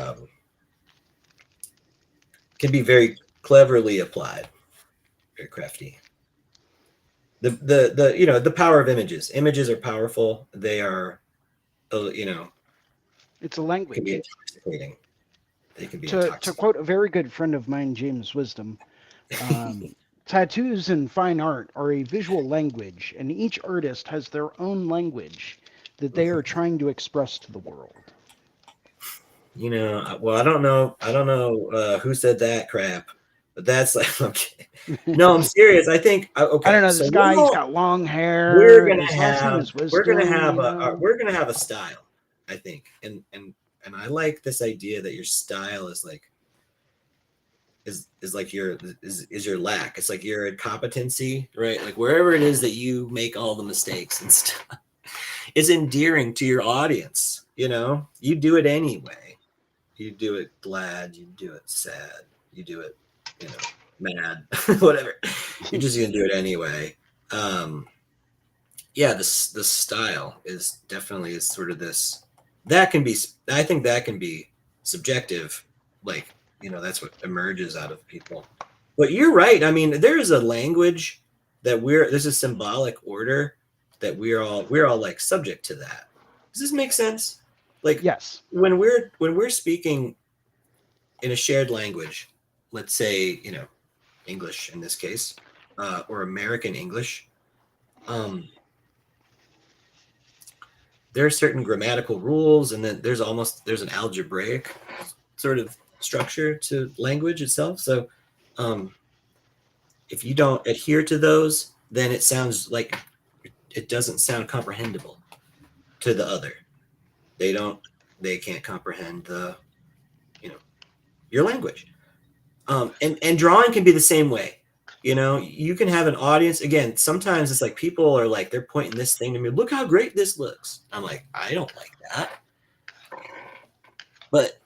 can be very cleverly applied, very crafty. The the power of images. Images are powerful. They are you know It's a can be language. intoxicating. They can be To intoxicating. quote a very good friend of mine, James Wisdom, tattoos and fine art are a visual language, and each artist has their own language that they are trying to express to the world. Well, I don't know who said that crap, but that's like okay. No, I'm serious. I think I don't okay. know, So this guy, he's got long we're hair. gonna His last name have is Wisdom, you know? we're gonna have a style, I think, and I like this idea that your style is like is like your is your lack. It's like your incompetency, right? Like wherever it is that you make all the mistakes and stuff is endearing to your audience. You do it anyway. You do it glad, you do it sad, you do it, mad, whatever. You're just gonna do it anyway. Um, yeah, the style is definitely is sort of this that can be. I think that can be subjective. Like that's what emerges out of people. But you're right. I mean, there is a language that there's a symbolic order that we're all like subject to that. Does this make sense? Like Yes. when we're speaking in a shared language, let's say, English in this case, or American English, um, there are certain grammatical rules, and then there's an algebraic sort of structure to language itself. So, um, if you don't adhere to those, then it sounds like it doesn't sound comprehensible to the other. They don't, they can't comprehend you know, your language. And drawing can be the same way. You can have an audience. Again, sometimes it's like people are like they're pointing this thing to me. Look how great this looks. I'm like, I don't like that, but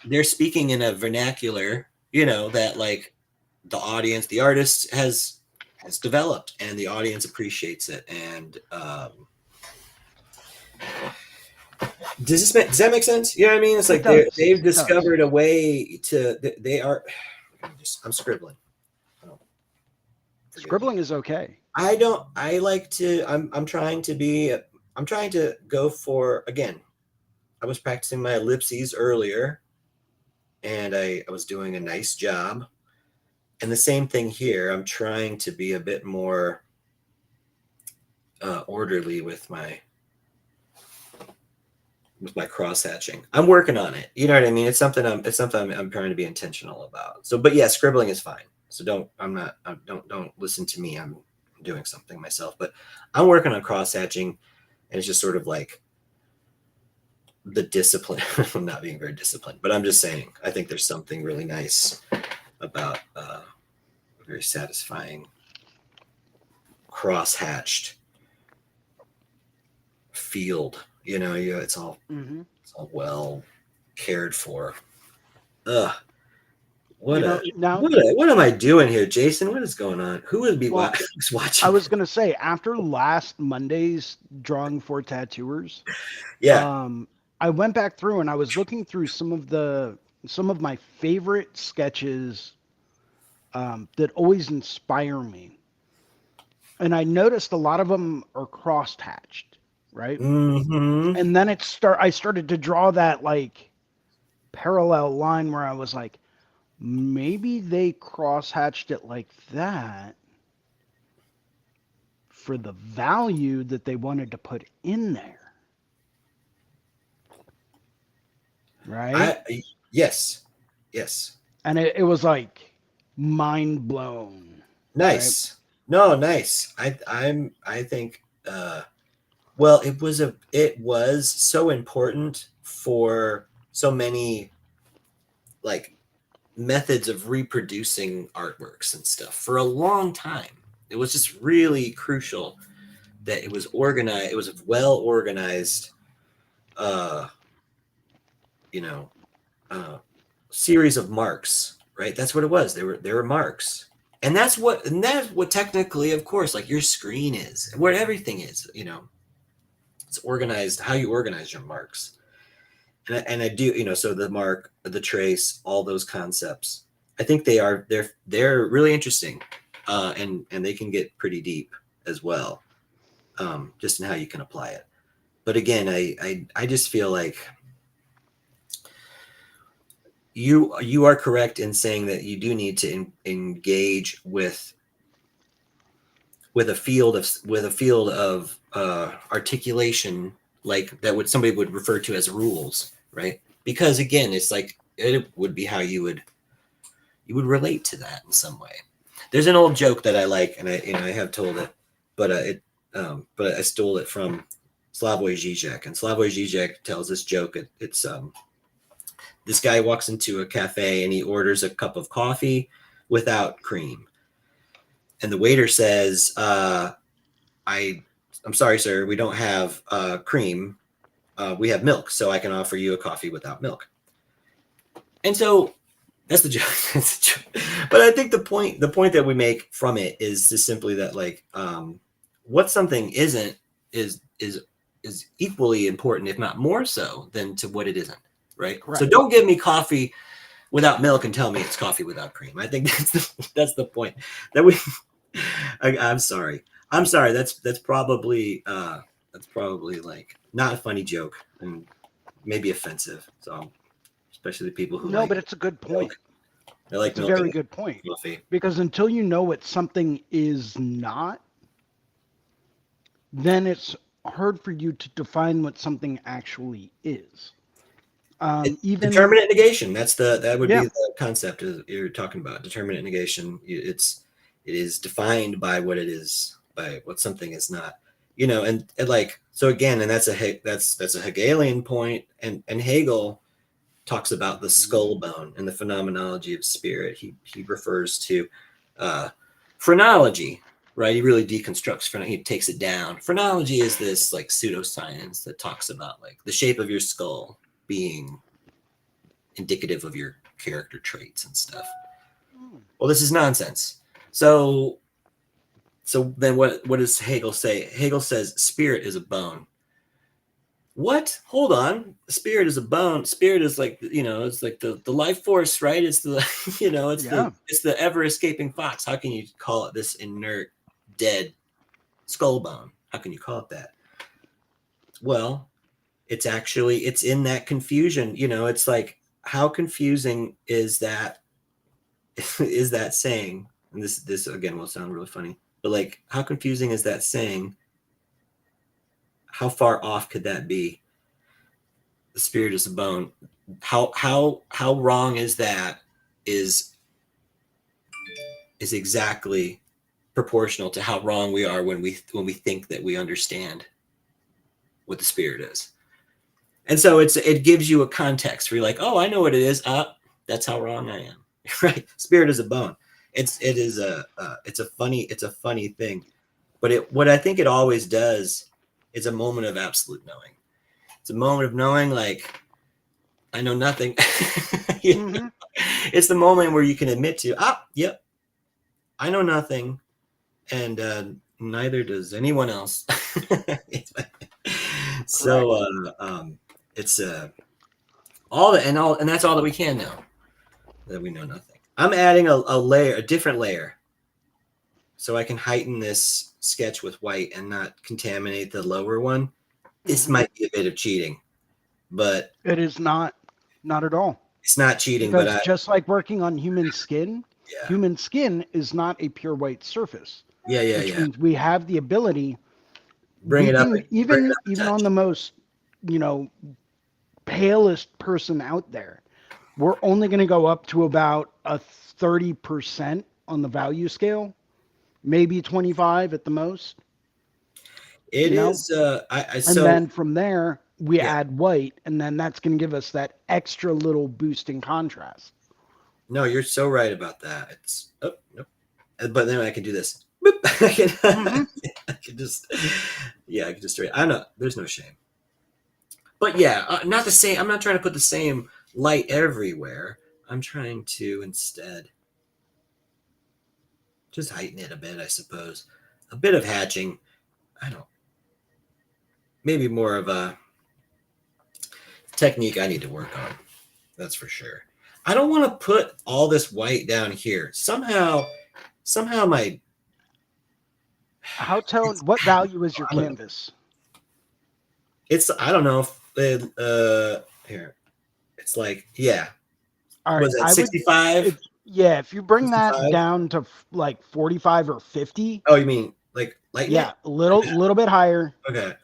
they're speaking in a vernacular, that like the audience, the artist has developed, and the audience appreciates it. And does that make sense? You know what I mean? It's It like does. they've It does. discovered a way to. They are. I'm scribbling. Oh, forgive me. Scribbling is okay. I don't. I like to. I'm trying to be. I'm trying to go for again. I was practicing my ellipses earlier, and I was doing a nice job. And the same thing here. I'm trying to be a bit more orderly with my cross hatching. I'm working on it. You know what I mean? It's something I'm trying to be intentional about. So, but yeah, scribbling is fine. So don't listen to me. I'm doing something myself, but I'm working on cross hatching, and it's just sort of like the discipline. I'm not being very disciplined, but I'm just saying I think there's something really nice about a very satisfying cross hatched field. Hmm. It's all well cared for. Ugh. What You a know, now, what am I doing here, Jason? What is going on? Who would be well, who's I watching? was going to say, after last Monday's drawing for tattooers, Yeah. um, I went back through and I was looking through some of my favorite sketches that always inspire me. And I noticed a lot of them are cross-hatched, right? Mm-hmm. And then I started to draw that like parallel line where I was like, maybe they cross-hatched it like that for the value that they wanted to put in there, right? Yes. Yes. And it was like mind blown, right? Nice. No, nice. I think well, it was so important for so many like methods of reproducing artworks and stuff for a long time. It was just really crucial that it was organized. It was a well organized, uh, you know, uh, series of marks. Right. That's what it was. They were marks, and that's what technically, of course, like your screen is, where everything is. It's organized how you organize your marks, and I do. So the mark, the trace, all those concepts. I think they're really interesting, and they can get pretty deep as well, just in how you can apply it. But again, I just feel like you are correct in saying that you do need to engage with a field of articulation, like that would somebody would refer to as rules, right? Because again, it's like it would be how you would relate to that in some way. There's an old joke that I like, and I have told it, but I stole it from Slavoj Žižek, and Slavoj Žižek tells this joke. It's this guy walks into a cafe and he orders a cup of coffee without cream, and the waiter says, I'm sorry, sir, we don't have cream. We have milk, so I can offer you a coffee without milk." And so that's the joke. That's the joke. But I think the point that we make from it is just simply that, like, what something isn't is equally important, if not more so, than to what it isn't. Right. So Correct. don't give me coffee without milk and tell me it's coffee without cream. I think that's the point that we. I'm sorry. I'm sorry. That's probably like not a funny joke and maybe offensive. So especially the people who No, like but it's a good point. milk. They like It's a milk very and good point. coffee. Because until you know what something is not, then it's hard for you to define what something actually is. Even, Determinate negation. That would be yeah, the concept you're talking about. Determinate negation. It is defined by what it is, by what something is not. And like, so again, and that's a Hegelian point, and Hegel talks about the skull bone and the phenomenology of spirit. He refers to uh, phrenology, right? He really deconstructs phrenology. He takes it down. Phrenology is this like pseudoscience that talks about like the shape of your skull being indicative of your character traits and stuff. Well, this is nonsense. So then what does Hegel say? Hegel says spirit is a bone. What? Hold on. Spirit is a bone. Spirit is like, it's like the life force, right? It's the it's the yeah. it's the ever escaping fox. How can you call it this inert, dead skull bone? How can you call it that? Well, it's in that confusion. It's like, how confusing is that is that saying? And this again will sound really funny, but like, how confusing is that saying? How far off could that be? The spirit is a bone. How wrong is that? Is is exactly proportional to how wrong we are when we think that we understand what the spirit is. And so it gives you a context where you're like, oh, I know what it is. That's how wrong I am. Right? Spirit is a bone. It's a funny thing, but what I think it always does is a moment of absolute knowing. It's a moment of knowing, like, I know nothing. You know? Hmm. It's the moment where you can admit to, yep, I know nothing, and neither does anyone else. So Correct. it's all, and that's all that we can know, that we know nothing. I'm adding a different layer, so I can heighten this sketch with white and not contaminate the lower one. This Hmm. might be a bit of cheating, but It is not at all. it's not cheating. But Because just like working on yeah, human skin is not a pure white surface, yeah, yeah, which yeah. means we have the ability, Bring we it up, can bring it even up a even on touch. the most, you know, palest person out there, we're only going to go up to about a 30% on the value scale, maybe 25 at the most, It you know? is. I And so then from there, we yeah. add white, and then that's going to give us that extra little boost in contrast. No, you're so right about that. It's nope. But then I can do this. Boop. Hmm. I can just, yeah, I can just straight. I know there's no shame, but yeah, not the same. I'm not trying to put the same light everywhere. I'm trying to instead just heighten it a bit, I suppose. A bit of hatching. I don't. Maybe more of a technique I need to work on. That's for sure. I don't want to put all this white down here. Somehow my How tone? it's What value is your I don't know. canvas? I don't know if here. It's like, yeah. All right, Was that I would. 65? If yeah, if you bring that 65? down to like 45 or 50, Oh, you mean like lighten yeah, it? a little bit higher. Okay. Like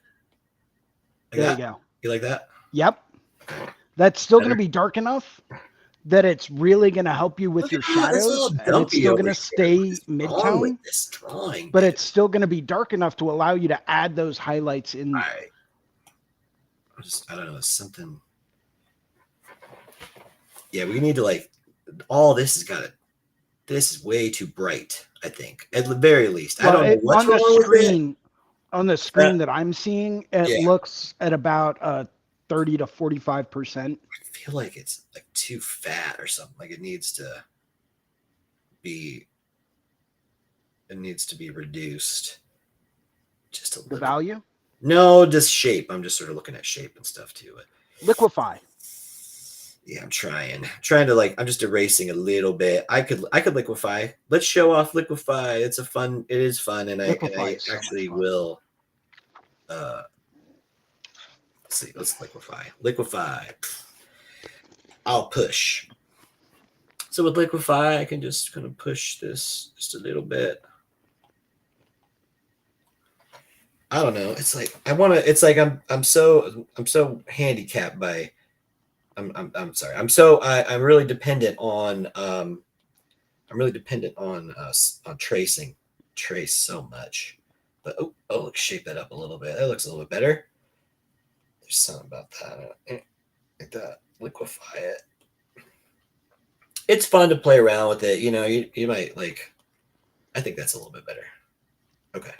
There you that? go. You like that? Yep, that's still going to Better? be dark enough that it's really going to help you with Look at your all this shadows, little and it's dumpy still over going to here. What stay is wrong with mid-tone, this drawing, but dude? it's still going to be dark enough to allow you to add those highlights in there. I don't know, something. Yeah, we need to like all this has got to. This is way too bright. I think at the very least. I Well, don't know what's wrong with it. on the Uh, screen that I'm seeing, it yeah, looks at about 30 to 45%. I feel like it's like too fat or something. Like be. It needs to be reduced just a The little. value, No, just shape. I'm just sort of looking at shape and stuff too. liquefy. Yeah, trying to like. I'm just erasing a little bit. I could liquefy. Let's show off liquefy. It's a fun. It is fun, and Liquefy I is so much actually fun. will. Let's see. Let's liquefy. Liquefy. I'll push. So with liquefy, I can just kind of push this just a little bit. I don't know. It's like I want to. It's like I'm so handicapped by. I'm sorry. I'm really dependent on on tracing trace so much. But look, shape that up a little bit. That looks a little bit better. There's something about that. Like that. Liquefy it. It's fun to play around with it. You might like. I think that's a little bit better. Okay.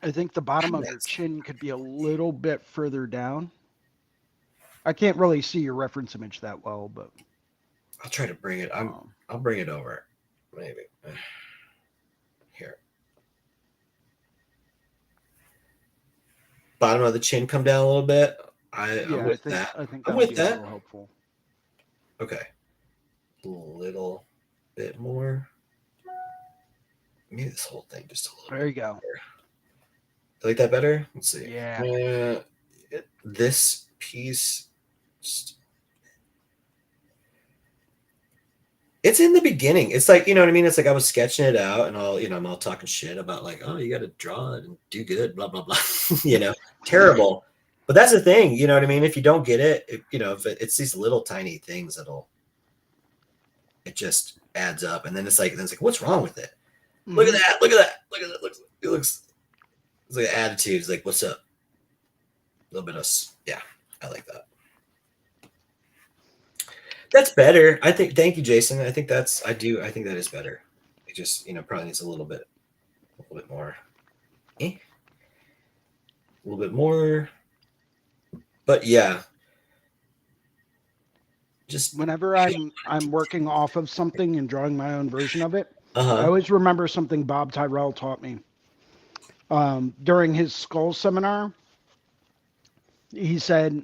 I think the bottom of your chin could be a little bit further down. I can't really see your reference image that well, but I'll try to bring it. I'll bring it over. Maybe. Here. Bottom of the chin come down a little bit. I'm yeah, with that. I think I'm that would with be a that. little helpful. Okay. A little bit more. Maybe this whole thing just a little There bit you go. better. You like that better? Let's see. Yeah. This piece. It's in the beginning. It's like, you know what I mean? It's like I was sketching it out and I'm all talking shit about like, oh, you got to draw it and do good, blah, blah, blah. Terrible. But that's the thing, you know what I mean? If you don't get it, if it's these little tiny things it just adds up. And then it's like, what's wrong with it? Mm-hmm. Look at that. Look at that. Look at that. It looks it's like attitude. It's like, what's up? A little bit of, yeah, I like that. That's better. I think. Thank you, Jason. I think I think that is better. It just, probably needs a little bit more. A little bit more. But yeah, just Whenever I'm working off of something and drawing my own version of it, I uh-huh. always remember something Bob Tyrell taught me. During his skull seminar, he said,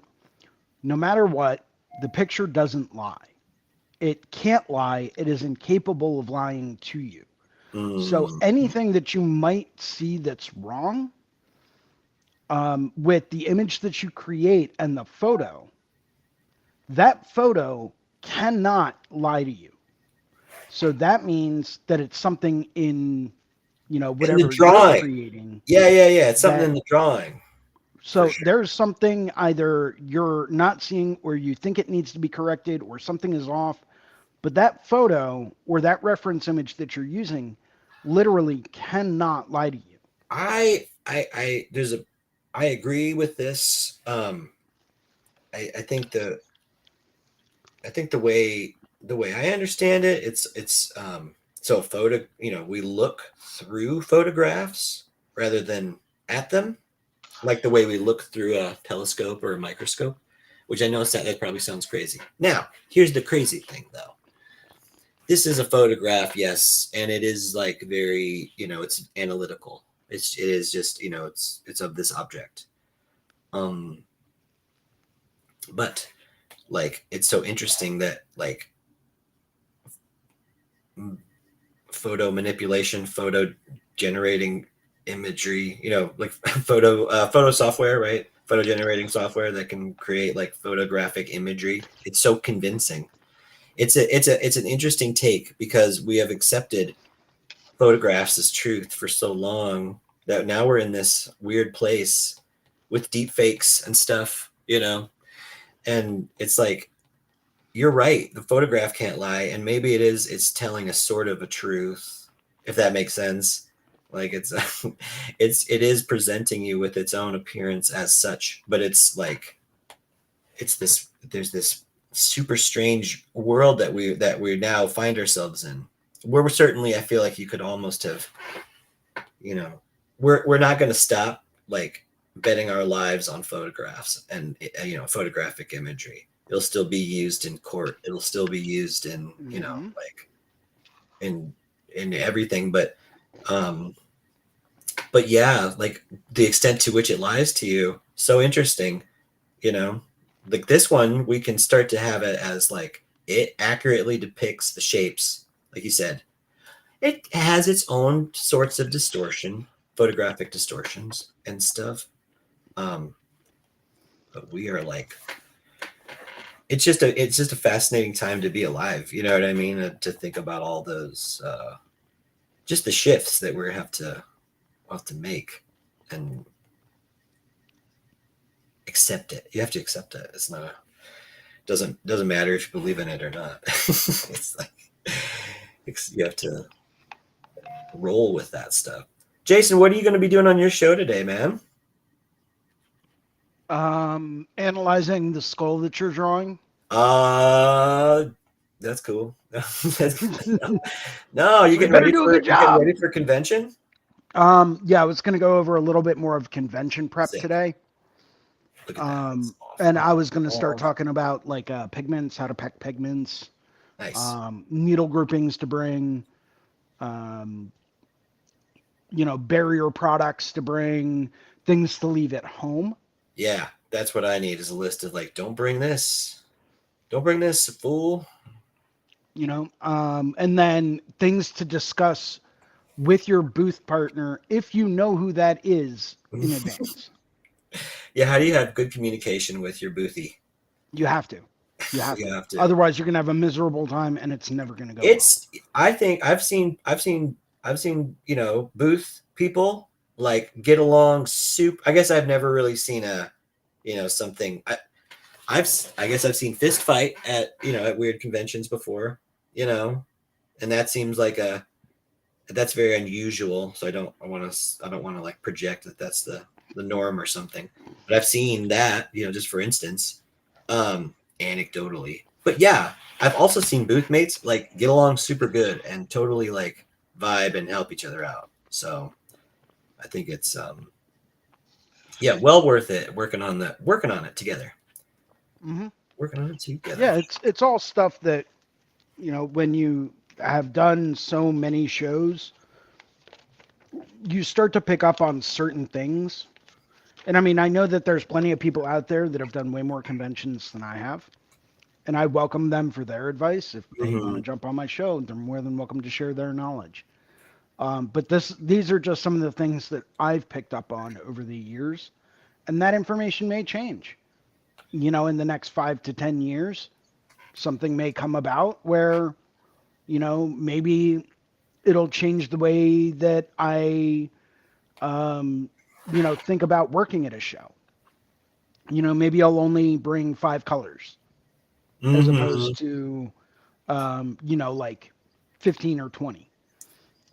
no matter what, the picture doesn't lie. It can't lie. It is incapable of lying to you. So anything that you might see that's wrong with the image that you create and the photo, that photo cannot lie to you. So that means that it's something in, In the whatever you're drawing. creating. Yeah. It's something That in the drawing. For so sure. there's something either you're not seeing or you think it needs to be corrected or something is off. But that photo or that reference image that you're using literally cannot lie to you. I agree with this. I think the way I understand it, it's so photo, we look through photographs rather than at them, like the way we look through a telescope or a microscope, which I know that probably sounds crazy. Now, here's the crazy thing though. This is a photograph, yes, and it is like very, it's analytical. It is just, it's of this object. But like it's so interesting that like photo manipulation, photo generating imagery, like photo software, right? Photo generating software that can create like photographic imagery. It's so convincing. It's an interesting take because we have accepted photographs as truth for so long that now we're in this weird place with deep fakes and stuff, and it's like you're right, the photograph can't lie, and maybe it's telling a sort of a truth, if that makes sense. Like it is presenting you with its own appearance as such, but it's like there's this super strange world that we now find ourselves in, where we're certainly, I feel like you could almost have, you know we're not going to stop like betting our lives on photographs and photographic imagery. It'll still be used in court, it'll still be used in Mm-hmm. like in everything, um but yeah, like the extent to which it lies to you, so interesting. you know like this one, we can start to have it as like it accurately depicts the shapes, like you said. It has its own sorts of distortion, photographic distortions and stuff. Um, but we are like, it's just a fascinating time to be alive. You know what I mean? To think about all those, just the shifts that we have to make, and accept it. You have to accept it. It's not a doesn't matter if you believe in it or not. It's like you have to roll with that stuff. Jason, what are you going to be doing on your show today, man? Analyzing the skull that you're drawing. Uh, that's cool. No, you We getting better ready do a for good job. convention? Yeah, I was going to go over a little bit more of convention prep Sick. today. Look at that. That's And awesome. I was going to start Oh, talking about like pigments, how to pack pigments, nice. needle groupings to bring, um, barrier products to bring, things to leave at home, Yeah, that's what I need, is a list of like, don't bring this. Don't bring this, fool. and then things to discuss with your booth partner if you know who that is in advance. Yeah, how do you have good communication with your boothie? You have to. You have You to. have to. Otherwise, you're going to have a miserable time and it's never going to go well. It's I think I've seen booth people like get along soup. I guess I've never really seen a something. I guess I've seen fist fight at weird conventions before, you know, and that seems like that's very unusual. So I don't want to like project that that's the norm or something. But I've seen that, just for instance, anecdotally. But yeah, I've also seen booth mates like get along super good and totally like vibe and help each other out. So I think it's yeah, well worth it working on it together. Hmm. Working on it together. Yeah, it's all stuff that when you have done so many shows, you start to pick up on certain things. And I mean, I know that there's plenty of people out there that have done way more conventions than I have, and I welcome them for their advice. If they want Mm-hmm. to jump on my show, they're more than welcome to share their knowledge. But these are just some of the things that I've picked up on over the years, and that information may change. In the next 5 to 10 years, something may come about where maybe it'll change the way that I um, think about working at a show. Maybe I'll only bring 5 colors as Mm-hmm. opposed to like 15 or 20.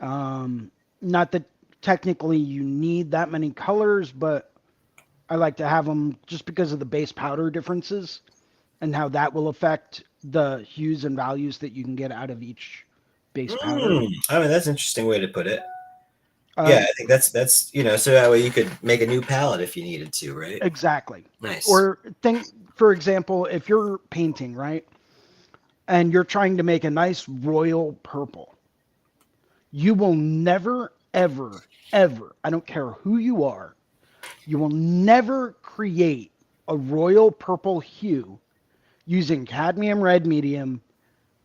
Not that technically you need that many colors, but I like to have them just because of the base powder differences and how that will affect the hues and values that you can get out of each base powder. I mean, that's an interesting way to put it. Yeah, Um, I think that's so that way you could make a new palette if you needed to, right? exactly. Nice. Or think, for example, if you're painting, right, and you're trying to make a nice royal purple, you will never, ever, ever, I don't care who you are, you will never create a royal purple hue using cadmium red medium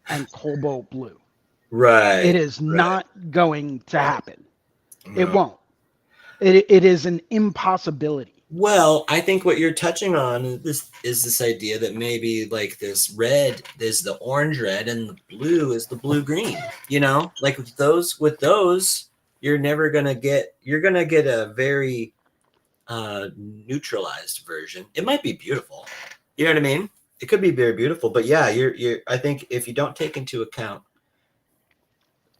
and cobalt blue. It Right. is Right. not going to Right. happen. It No. won't. It is an impossibility. Well, I think what you're touching on is this idea that maybe like this red is the orange red and the blue is the blue green. You know, like with those, you're gonna get a very neutralized version. It might be beautiful. You know what I mean? It could be very beautiful, but yeah, you're. I think if you don't take into account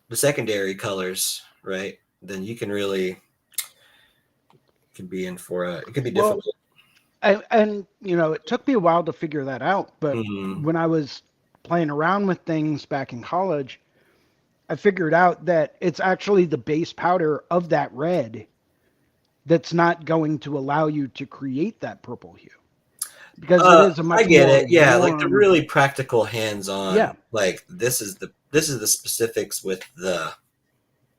the secondary colors, right, then you can really can be in for a. It could be Well, difficult. and you know, it took me a while to figure that out, but Mm. when I was playing around with things back in college, I figured out that it's actually the base powder of that red that's not going to allow you to create that purple hue because it is a I much get more it. Yeah, like the warm. really practical Yeah, hands-on, like this is the specifics with the,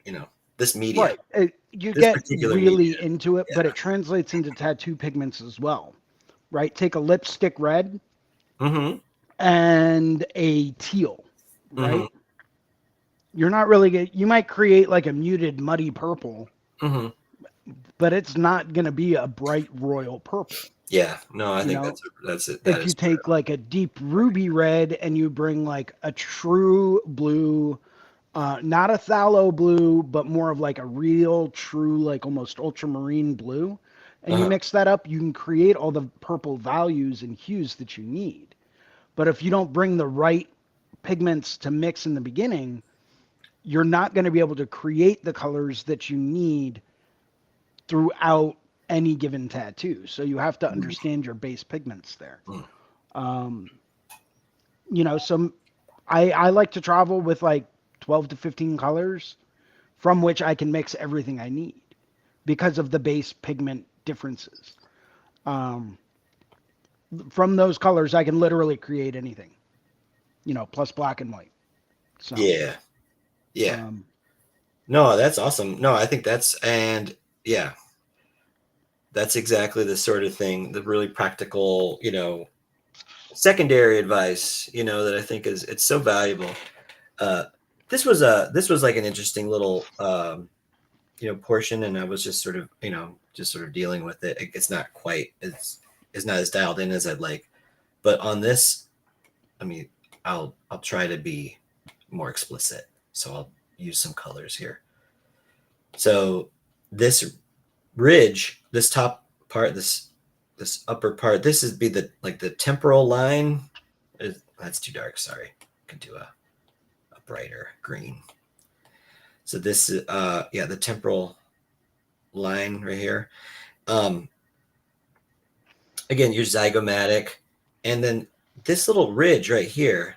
you know, this media, right. You this get particular media. really into it, but it translates into tattoo pigments as well, right? Take a lipstick red Yeah. Mm-hmm. and a teal, Mm-hmm. right? You're not really you might create like a muted muddy purple, Mm-hmm. but it's not going to be a bright royal purple. Yeah. No, I You think know, that's it. That if you is true. take like a deep ruby red and you bring like a true blue, not a phthalo blue, but more of like a real true, like almost ultramarine blue, and you Uh-huh. mix that up, you can create all the purple values and hues that you need. But if you don't bring the right pigments to mix in the beginning, you're not going to be able to create the colors that you need throughout any given tattoo. So you have to understand your base pigments there. Mm-hmm. Um, you know, some I like to travel with like 12 to 15 colors from which I can mix everything I need because of the base pigment differences. Um, from those colors, I can literally create anything, you know, plus black and white. So, Yeah. Yeah. um, No, that's awesome. No, I think that's and yeah, that's exactly the sort of thing, the really practical, secondary advice, that I think is it's so valuable. Uh, this was like an interesting little portion, and I was just sort of just sort of dealing with it. It's not quite it's not as dialed in as I'd like, but on this, I mean, I'll try to be more explicit. So I'll use some colors here. So this ridge, this top part, this upper part, this is be the like the temporal line. That's too dark. Sorry, I can do a brighter green. So this is yeah, the temporal line right here. Um, Again, you're zygomatic, and then this little ridge right here,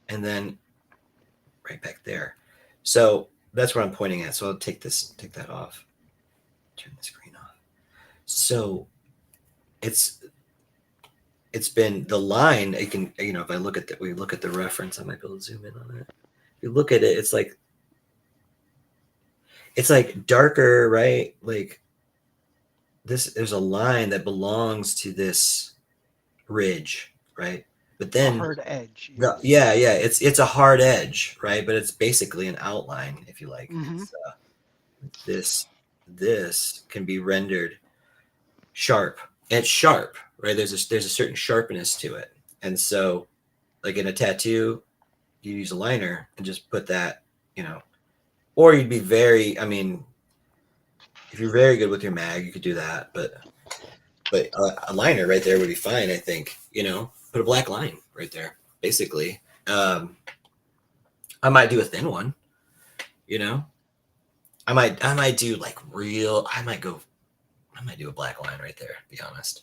and then right back there. So that's what I'm pointing at. So I'll take that off, turn the screen off. So it's it's been the line. It can if I look at we look at the reference, I might be able to zoom in on it. If you look at it, it's like darker, right? Like this, there's a line that belongs to this ridge, right? But a then hard edge, the yes. yeah, it's a hard edge, right? But it's basically an outline, if you like. Hmm. It's this this can be rendered sharp. And it's sharp, right? There's a certain sharpness to it, and so like in a tattoo, you use a liner and just put that, you know, or you'd be very. I mean, if you're very good with your mag, you could do that, but a liner right there would be fine. I think put a black line right there, basically. I might do a thin one, you know. I might do like real. I might do a black line right there. To be honest,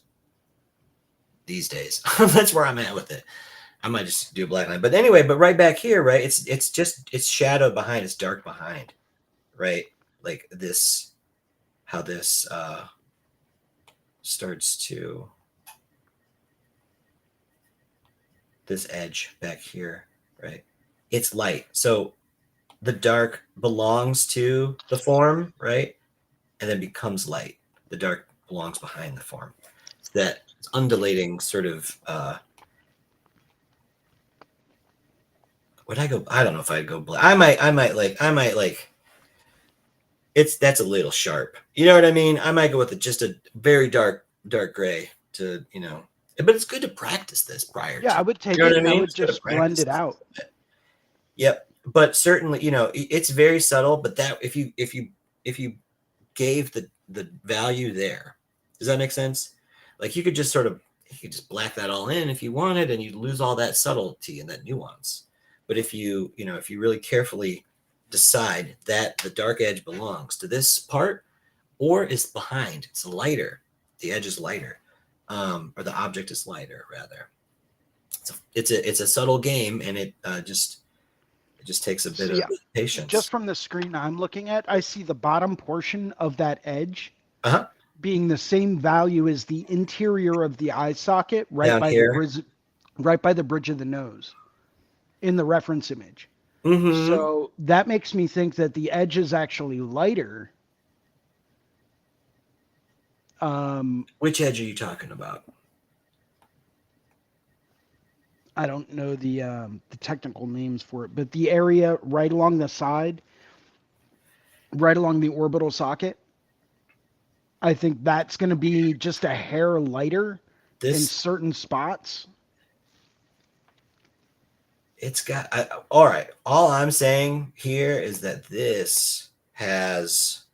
these days that's where I'm at with it. I might just do a black line. But anyway, but right back here, right? It's shadowed behind. It's dark behind, right? Like this, how this starts to this edge back here, right? It's light. So the dark belongs to the form, right? And then becomes light. The dark belongs behind the form. It's that undulating sort of would I go? I don't know if I'd go black. I might like. That's a little sharp. You know what I mean? I might go with just a very dark gray to, but it's good to practice this prior Yeah, to. I would You take know it what I and I mean? would It's good to just blend practice it this a out. little bit. Yep. But certainly, it's very subtle, but that if you gave the value there, does that make sense? Like you could just black that all in if you wanted, and you'd lose all that subtlety and that nuance. But if you really carefully decide that the dark edge belongs to this part or is behind, it's lighter, the edge is lighter, or the object is lighter rather. It's a subtle game, and it just takes a bit See, of just patience. from the screen I'm looking at, I see the bottom portion of that edge Uh-huh. being the same value as the interior of the eye socket Down here. right by the bridge of the nose in the reference image. Mm-hmm. So that makes me think that the edge is actually lighter. Um, Which edge are you talking about? I don't know the technical names for it, but the area right along the side, right along the orbital socket, I think that's going to be just a hair lighter in This certain spots. it's got all right. All I'm saying here is that this has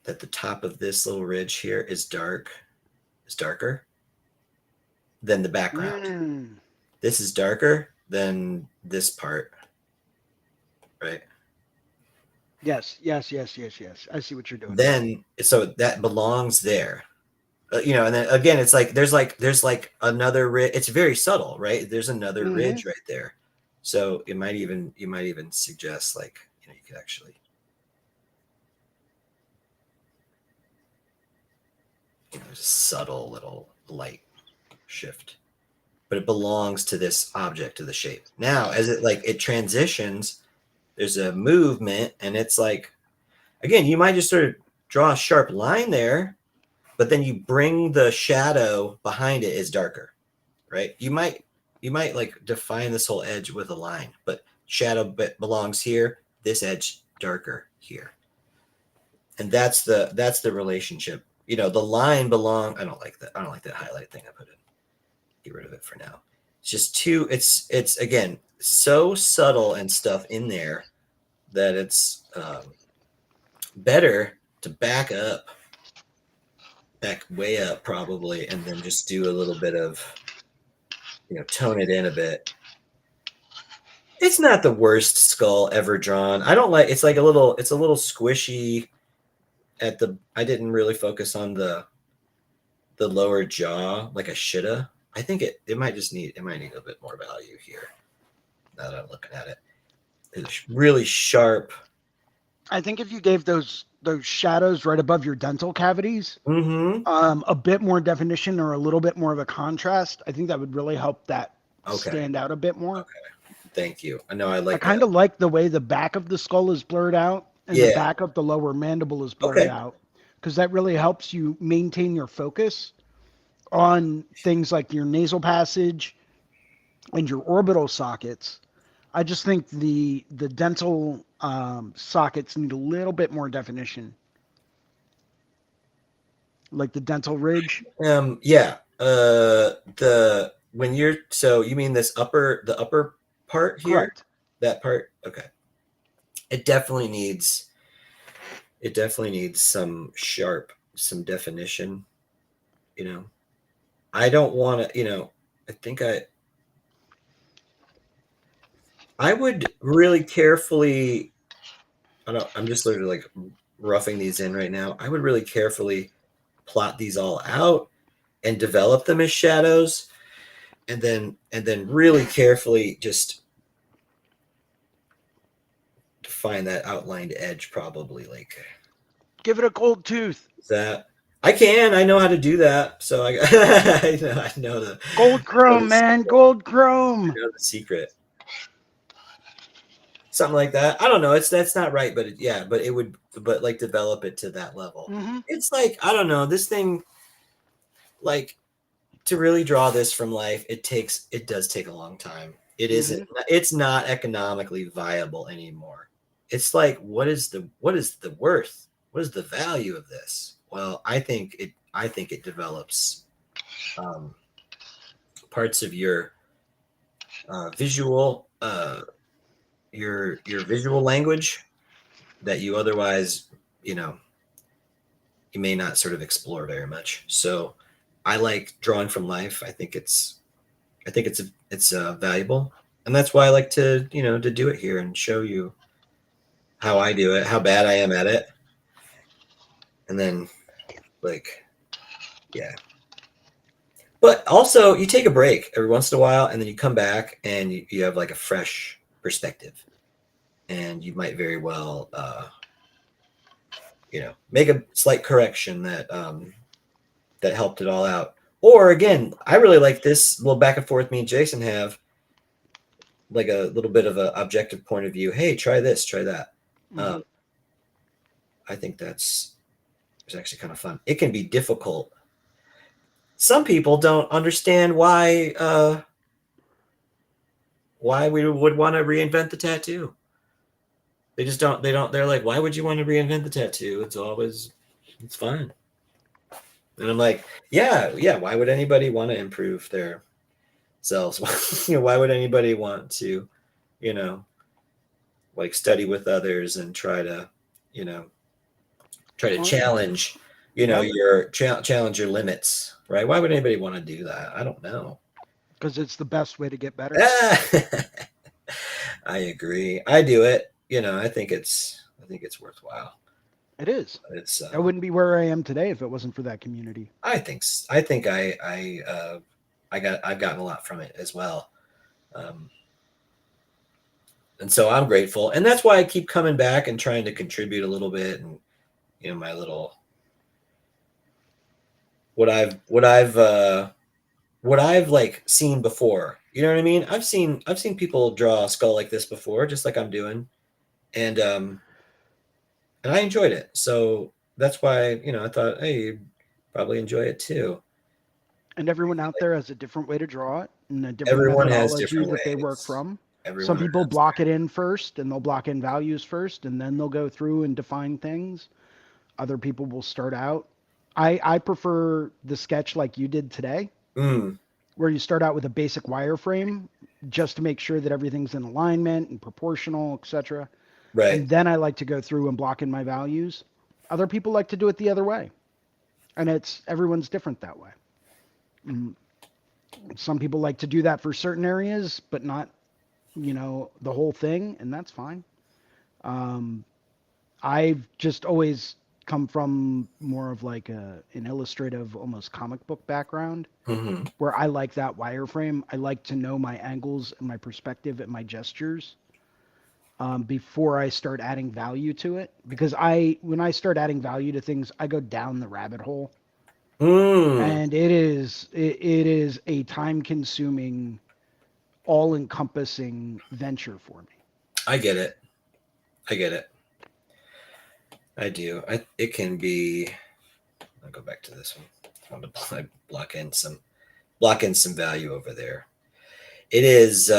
that the top of this little ridge here is darker than the background. Mm. This is darker than this part, right? Yes. I see what you're doing. Then so that belongs there. And then again, it's like there's like another ridge. It's very subtle, right? There's another Hmm. ridge right there. So you might even suggest like you could actually there's a subtle little light shift, but it belongs to this object, to the shape. Now, as it transitions, there's a movement, and it's like again, you might just sort of draw a sharp line there, but then you bring the shadow behind it is darker, right? You might like define this whole edge with a line, but shadow belongs here, this edge darker here. And that's the relationship. The line belong I don't like that highlight thing I put in. Get rid of it for now. It's just too it's again so subtle and stuff in there that it's better to back way up probably, and then just do a little bit of tone it in a bit. It's not the worst skull ever drawn. I don't like it's a little squishy I didn't really focus on the lower jaw like I shoulda. I think it might need a bit more value here now that I'm looking at it. It's really sharp. I think if you gave those shadows right above your dental cavities Mm-hmm. a bit more definition or a little bit more of a contrast, I think that would really help that Okay. stand out a bit more. Okay. Thank you. I know I I like that. kind of like the way the back of the skull is blurred out and the Yeah. back of the lower mandible is blurred Okay. out because that really helps you maintain your focus on things like your nasal passage and your orbital sockets. I just think the dental sockets need a little bit more definition, like the dental ridge. Yeah. The when you're so you mean the upper part here? Correct. That part? Okay. It definitely needs some definition, you know. I don't want to, I think I would really carefully I'm just literally like roughing these in right now. I would really carefully plot these all out and develop them as shadows, and then really carefully just define that outlined edge probably like Give it a gold tooth. that. I know how to do that. So I know Gold chrome, man. Gold chrome. the secret. Something like that. I don't know. That's not right, but yeah, but like develop it to that level. Hmm. It's like I don't know. This thing, like to really draw this from life, it does take a long time. It's not economically viable anymore. It's like, what is the worth? What is the value of this? Well, I think it develops um, parts of your visual your visual language that you otherwise, you know, you may not sort of explore very much. So I like drawing from life. I think it's valuable, and that's why I like to, you know, to do it here and show you how I do it, how bad I am at it, and then like, yeah. But also, you take a break every once in a while, and then you come back and you have like a fresh perspective, and you might very well, you know, make a slight correction that that helped it all out. Or again, I really like this little back and forth me and Jason have, like a little bit of an objective point of view. Hey, try this, try that. Mm-hmm. I think that's it's actually kind of fun. It can be difficult. Some people don't understand why we would want to reinvent the tattoo. They just don't. They don't. They're like, why would you want to reinvent the tattoo? It's fine. And I'm like, yeah, yeah. Why would anybody want to improve their selves? You know, why would anybody want to, you know, like study with others and you know, try to Well, challenge, you know, yeah, your challenge your limits, right? Why would anybody want to do that? I don't know. because it's the best way to get better. Ah, I agree. I do it. You know, I think it's worthwhile. It is. It's I wouldn't be where I am today if it wasn't for that community. I think I've gotten a lot from it as well. Um, and so I'm grateful, and that's why I keep coming back and trying to contribute a little bit, and you know, my little what I've like seen before. You know what I mean? I've seen people draw a skull like this before, just like I'm doing, and and I enjoyed it. So that's why, you know, I thought, hey, you'd probably enjoy it too. And everyone out there has a different way to draw it and a different Everyone has methodology different that they work ways. from. Some Everyone people has block it in first and they'll block in values first and then they'll go through and define things. Other people will start out. I prefer the sketch like you did today, mm, where you start out with a basic wireframe just to make sure that everything's in alignment and proportional, etc. right. And then I like to go through and block in my values. Other people like to do it the other way. And it's everyone's different that way. Mm, some people like to do that for certain areas, but not, the whole thing, and that's fine. Um, I've just always come from more of like an illustrative, almost comic book background, Hmm. where I like that wireframe. I like to know my angles and my perspective and my gestures before I start adding value to it. Because when I start adding value to things, I go down the rabbit hole, Mm, and it is a time consuming, all encompassing venture for me. I get it. I get it. I do. It can be. I'll go back to this one. I want to block in some value over there. It is.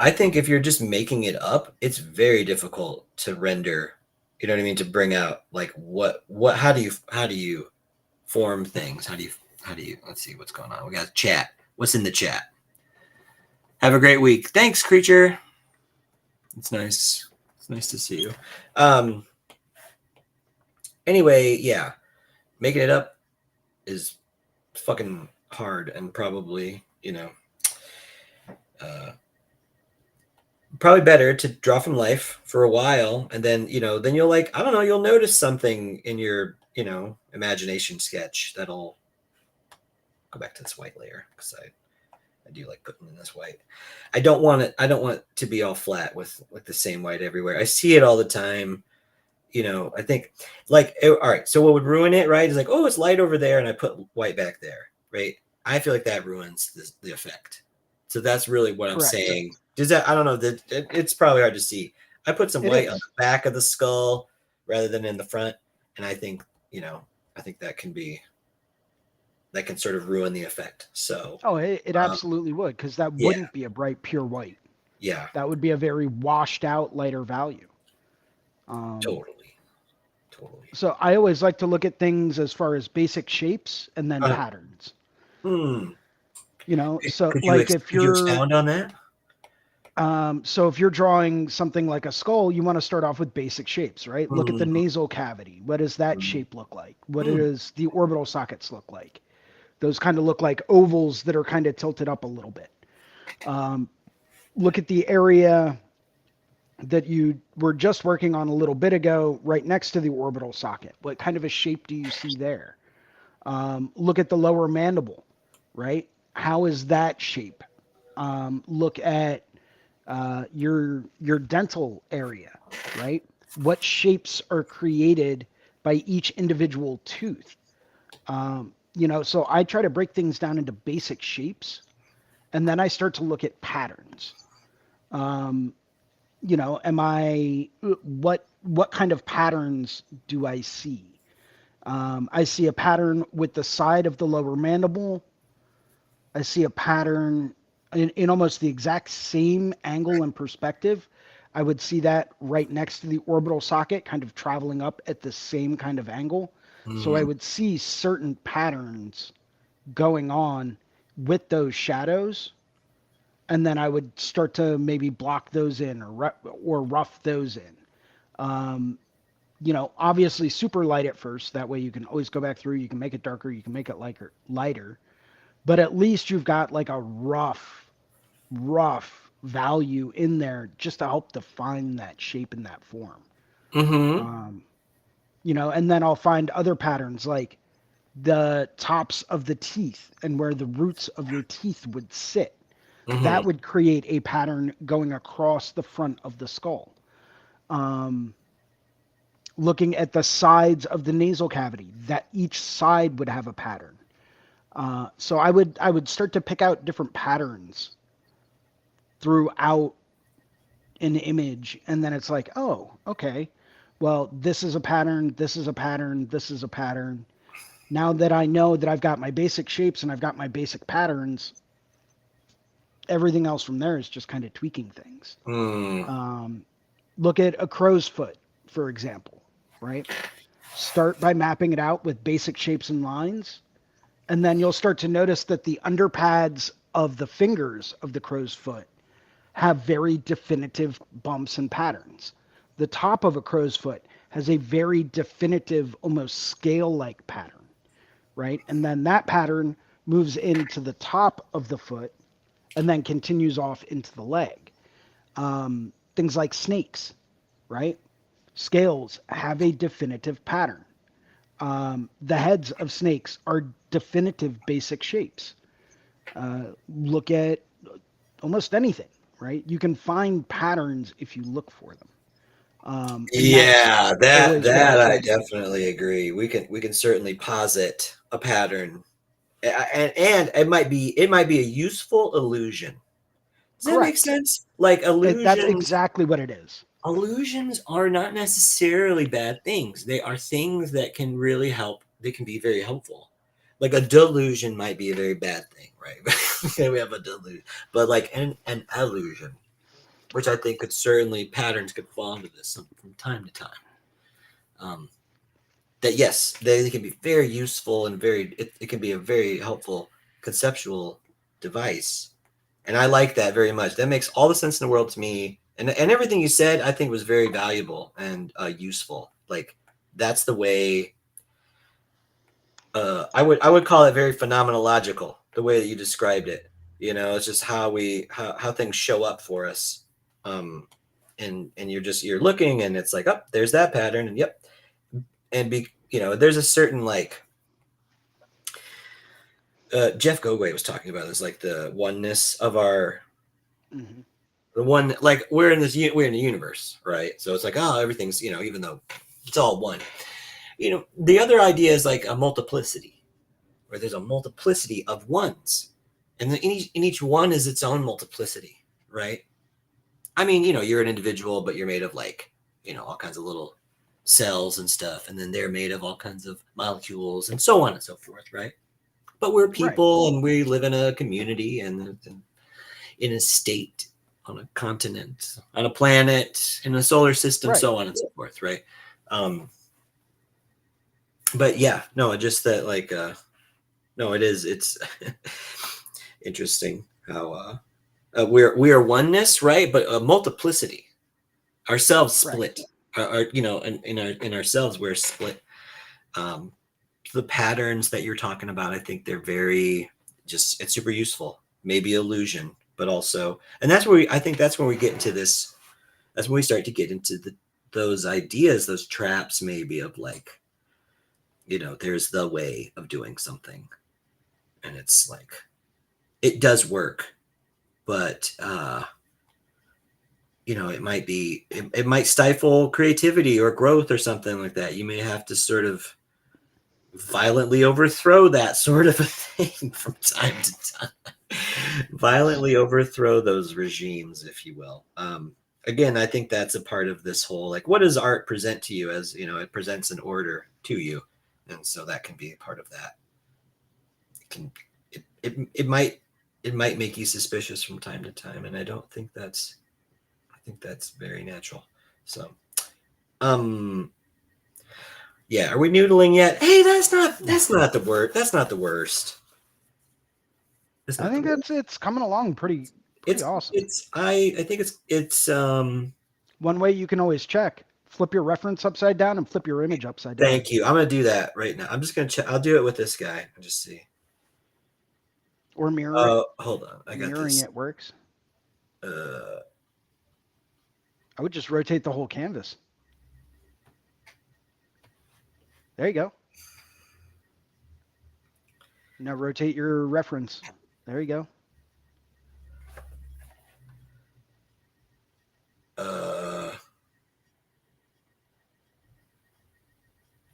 I think if you're just making it up, it's very difficult to render. You know what I mean? To bring out like what how do you form things? How do you let's see what's going on. We got chat. What's in the chat? Have a great week. Thanks, creature. It's nice. It's nice to see you. Um. Anyway, yeah, making it up is fucking hard and probably, you know, uh, probably better to draw from life for a while, and then, you know, then you'll like, I don't know, you'll notice something in your, you know, imagination sketch that'll go back to this white layer because I do like putting in this white. I don't want it to be all flat with the same white everywhere. I see it all the time. You know, I think like, all right, so what would ruin it, right, is like, oh, it's light over there and I put white back there, right? I feel like that ruins the effect. So that's really what I'm Correct. saying. Does that, I don't know, that it's probably hard to see. I put some It white on is. the back of the skull rather than in the front, and I think, you know, I think that can be that can sort of ruin the effect. So Oh, it um, absolutely would, because that yeah, wouldn't be a bright pure white. yeah, That would be a very washed out lighter value. Um, totally, totally. so I always like to look at things as far as basic shapes and then Uh, patterns. hmm. So Could you like if could you you're expound on that? so if you're drawing something like a skull, you want to start off with basic shapes, right? Look at the Hmm. nasal cavity. What does that Hmm. shape look like? What Hmm. does the orbital sockets look like? Those kind of look like ovals that are kind of tilted up a little bit. Um, Look at the area that you were just working on a little bit ago, right next to the orbital socket. What kind of a shape do you see there? Look at the lower mandible, right? How is that shape? Look at your dental area, right? What shapes are created by each individual tooth? So I try to break things down into basic shapes, and then I start to look at patterns. Am I what kind of patterns do I see? I see a pattern with the side of the lower mandible. I see a pattern in almost the exact same angle and perspective. I would see that right next to the orbital socket, kind of traveling up at the same kind of angle. So I Hmm. would see certain patterns going on with those shadows, and then I would start to maybe block those in or rough those in. Um, Obviously super light at first. That way you can always go back through. You can make it darker. You can make it lighter. But at least you've got like a rough value in there just to help define that shape and that form. Hmm. Um, and then I'll find other patterns like the tops of the teeth and where the roots of your teeth would sit. Hmm. That would create a pattern going across the front of the skull. Um, Looking at the sides of the nasal cavity, that each side would have a pattern. So I would start to pick out different patterns throughout an image, and then it's like, oh, okay, well, this is a pattern, this is a pattern, this is a pattern. Now that I know that I've got my basic shapes and I've got my basic patterns, everything else from there is just kind of tweaking things. Hmm. Um, Look at a crow's foot, for example, right? Start by mapping it out with basic shapes and lines, and then you'll start to notice that the underpads of the fingers of the crow's foot have very definitive bumps and patterns. The top of a crow's foot has a very definitive, almost scale like pattern, right? And then that pattern moves into the top of the foot and then continues off into the leg. Things like snakes, right? Scales have a definitive pattern. The heads of snakes are definitive basic shapes. Look at almost anything, right? You can find patterns if you look for them. And that's Yeah, that always what I that try I to do. definitely agree. We can certainly posit a pattern, and it might be a useful illusion. Does that make Correct. sense? Like That's exactly what it is. illusions are not necessarily bad things. They are things that can really help. They can be very helpful. Like a delusion might be a very bad thing, right? Okay, we have a delusion, but like an illusion, which I think could certainly patterns could fall into this from time to time. Um, that yes, they can be very useful and it can be a very helpful conceptual device. And I like that very much. That makes all the sense in the world to me. And everything you said, I think was very valuable and useful. Like that's the way I would call it very phenomenological, the way that you described it. It's just how things show up for us. Um, and you're looking and it's like, oh, there's that pattern, and yep. And there's a certain like Jeff Gogwe was talking about this, like the oneness of Hmm. the one, like we're in the universe, right? So it's like, oh, everything's, even though it's all one. The other idea is like a multiplicity, where there's a multiplicity of ones, and in each one is its own multiplicity, right? I mean, you're an individual, but you're made of like, all kinds of little cells and stuff, and then they're made of all kinds of molecules and so on and so forth, right? but we're Right. people and we live in a community and in a state, on a continent, on a planet, in a solar system, Right. so on and so forth, right? Um, but yeah, no, just that like no, it's interesting how we are oneness, right? But multiplicity. Ourselves Right. split. You know, in ourselves we're split. Um, the patterns that you're talking about, I think they're very just it's super useful. Maybe illusion, but also, and that's where I think that's when we get into this. That's when we start to get into those ideas, those traps, maybe of like, you know, there's the way of doing something, and it's like it does work, but you know, it might stifle creativity or growth or something like that. You may have to sort of violently overthrow that sort of a thing from time to time. Violently overthrow those regimes, if you will. Again, I think that's a part of this whole like, what does art present to you? As you know, it presents an order to you, and so that can be a part of that. It can it might make you suspicious from time to time, and I don't think that's I think that's very natural. So, um, yeah, are we noodling yet? Hey, that's not the word. That's not the worst. That's I not the think worst. it's coming along pretty awesome. I think it's One way you can always check: flip your reference upside down and flip your image upside down, thank you. I'm gonna do that right now. I'm just gonna check. I'll do it with this guy. I'll just see. or mirror it. Oh, hold on. I got Mirroring this. it works. Uh, I would just rotate the whole canvas. There you go. Now rotate your reference. There you go. uh,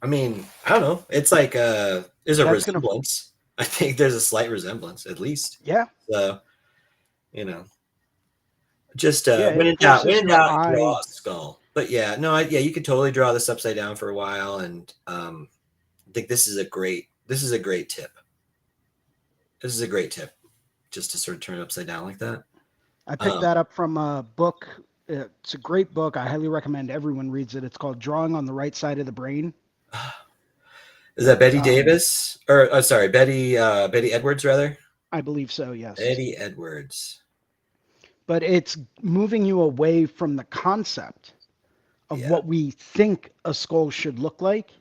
I mean, I don't know. It's like there's a That's gonna, resemblance. I think there's a slight resemblance, at least. yeah, So, you know, just yeah. It forces when in your doubt, draw eye. a skull. But yeah, no, yeah, you could totally draw this upside down for a while, and I think this is a great tip. This is a great tip, just to sort of turn it upside down like that. I picked Um, that up from a book. It's a great book. I highly recommend everyone reads it. It's called Drawing on the Right Side of the Brain. is that Betty Um, Davis or sorry, Betty Edwards rather? I believe so, yes. Betty Edwards. But it's moving you away from the concept of Yeah. what we think a skull should look like.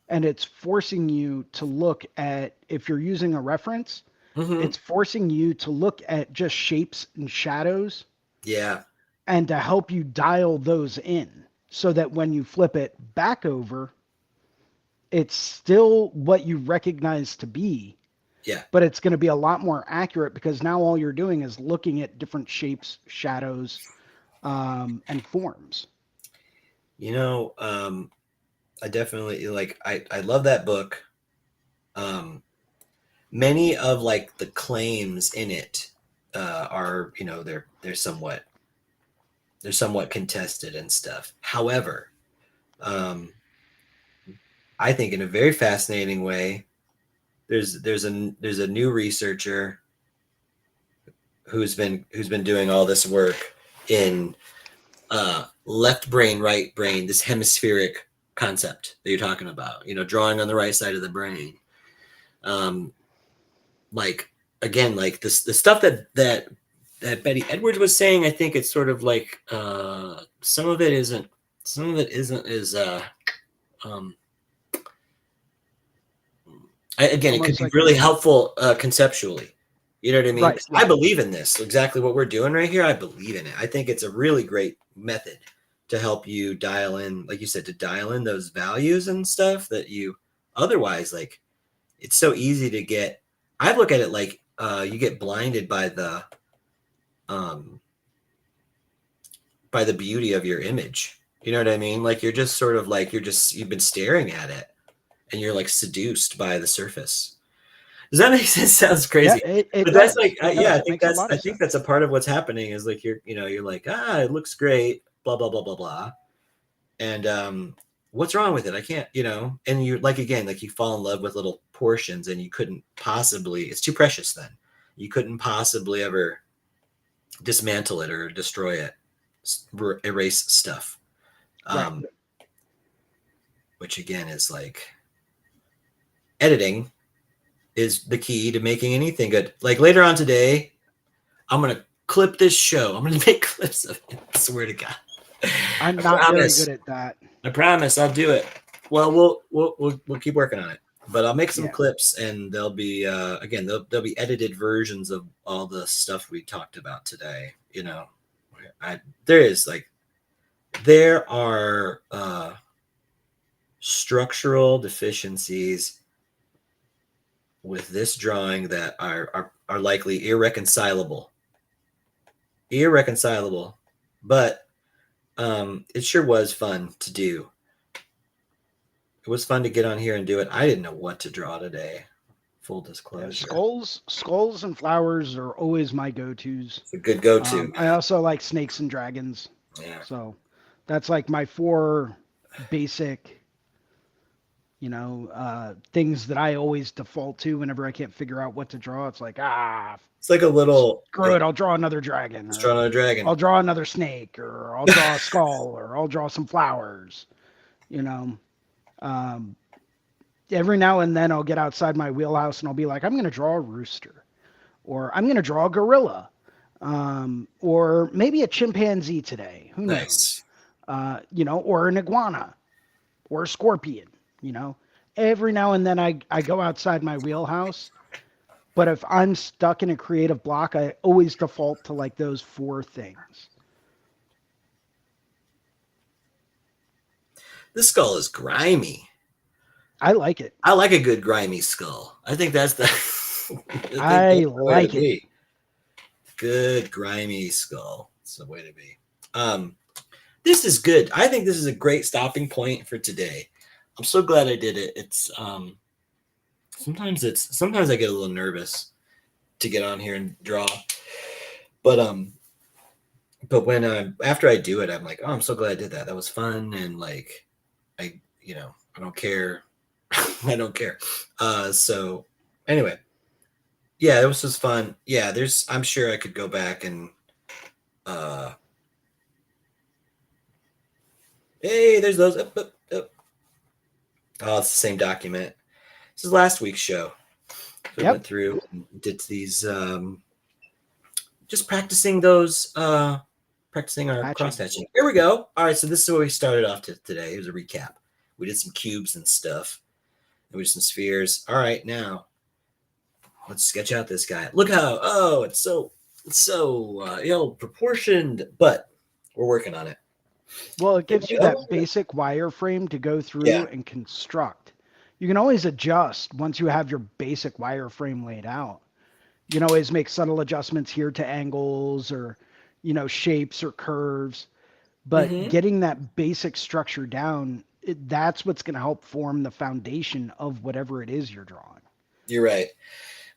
And it's forcing you to look at, if you're using a reference, Hmm. it's forcing you to look at just shapes and shadows Yeah. and to help you dial those in so that when you flip it back over, it's still what you recognize to be, Yeah. but it's going to be a lot more accurate because now all you're doing is looking at different shapes, shadows, and forms. You know, I definitely like I love that book. Um, many of like the claims in it are, you know, they're somewhat contested and stuff. However, um, I think in a very fascinating way, there's a new researcher who's been doing all this work in left brain, right brain, this hemispheric concept that you're talking about. You know, drawing on the right side of the brain. Um, like again, like this the stuff that Betty Edwards was saying. I think it's sort of like some of it isn't as um, again, it could Almost be like, really helpful conceptually. You know what I mean? right, 'Cause I right. believe in this. Exactly what we're doing right here. I believe in it. I think it's a really great method to help you dial in, like you said, to dial in those values and stuff that you otherwise like. It's so easy to get. I look at it like you get blinded um, by the beauty of your image. You know what I mean? Like you're just sort of like you've been staring at it and you're like seduced by the surface. Does that make sense? Sounds Yeah, crazy. it But that's does. like, It yeah, does. It makes a lot I of think sense. that's a part of what's happening is like you're, you know, you're like, it looks great, blah blah blah blah blah, and what's wrong with it? I can't, and you like, again, like you fall in love with little portions and you couldn't possibly, it's too precious then. You couldn't possibly ever dismantle it or destroy it, erase stuff. Right. Um, which again is like editing is the key to making anything good. Like later on today, I'm going to clip this show. I'm going to make clips of it. I swear to God. I'm I not very good promise. at that. I promise I'll do it. Well, we'll keep working on it. But I'll make some Yeah. clips, and they'll be again they'll be edited versions of all the stuff we talked about today. I there is like there are structural deficiencies with this drawing that are likely irreconcilable, but it sure was fun to do. It was fun to get on here and do it. I didn't know what to draw today. Full Yeah, disclosure. skulls and flowers are always my go-tos. It's a good go-to, I man. also like snakes and dragons. Yeah. So that's like my four basic, things that I always default to whenever I can't figure out what to draw. It's like, It's like a little screw it, I'll draw another dragon, it's or drawn on a dragon. I'll draw another snake, or I'll draw a skull, or I'll draw some flowers. You know, um, every now and then I'll get outside my wheelhouse and I'll be like, I'm going to draw a rooster, or I'm going to draw a gorilla, or maybe a chimpanzee today. Who knows? Nice. Or an iguana, or a scorpion. You know, every now and then I go outside my wheelhouse. But if I'm stuck in a creative block, I always default to like those four things. This skull is grimy. I like it. I like a good grimy skull. I think that's the I think I that's the way to like it. be. Good grimy skull. It's the way to be. This is good. I think this is a great stopping point for today. I'm so glad I did it. It's sometimes I get a little nervous to get on here and draw. But when after I do it, I'm like, oh, I'm so glad I did that. That was fun, and like I don't care. I don't care. So anyway, yeah, it was just fun. Yeah, I'm sure I could go back and uh hey, there's those. Up, up, up. Oh, it's the same document. This is last week's show. So I Yep. went through and did these just practicing those practicing our cross Hatching. hatching. Here we go. All right, so this is where we started off today. It was a recap. We did some cubes and stuff. And we did some spheres. All right, now let's sketch out this guy. Look how it's so proportioned, but we're working on it. Well, it There gives we you go. that basic wireframe to go Yeah. through and construct. You can always adjust once you have your basic wireframe laid out. You can always make subtle adjustments here to angles or, shapes or curves. But Mm-hmm. getting that basic structure down, that's what's going to help form the foundation of whatever it is you're drawing. You're right.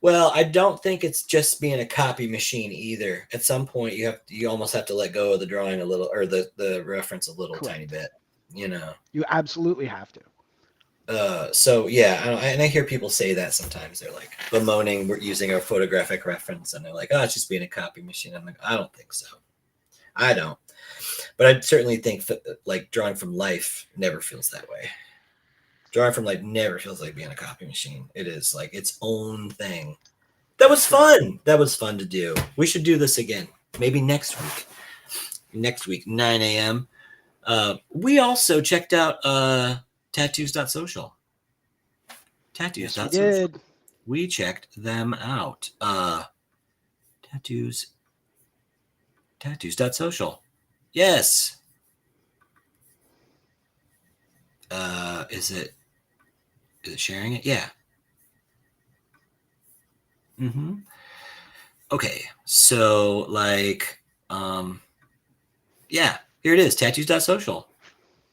Well, I don't think it's just being a copy machine either. At some point, you almost have to let go of the drawing a little, or the reference a little tiny Correct. bit. You know. You absolutely have to. So yeah, and I hear people say that sometimes. They're like bemoaning we're using a photographic reference, and they're like, "Oh, it's just being a copy machine." I'm like, I don't think so. I don't. But I certainly think like drawing from life never feels that way. Drawing from life never feels like being a copy machine. It is like its own thing. That was Correct. fun. That was fun to do. We should do this again. Maybe next week. Next week, 9 a.m. We also checked out tattoos.social. Yes, we Tattoos.social. did. We checked them out. Tattoos. Tattoos.social. Yes. Is it sharing it? Yeah. Mm-hmm. Okay. So yeah, here it is. Tattoos.social.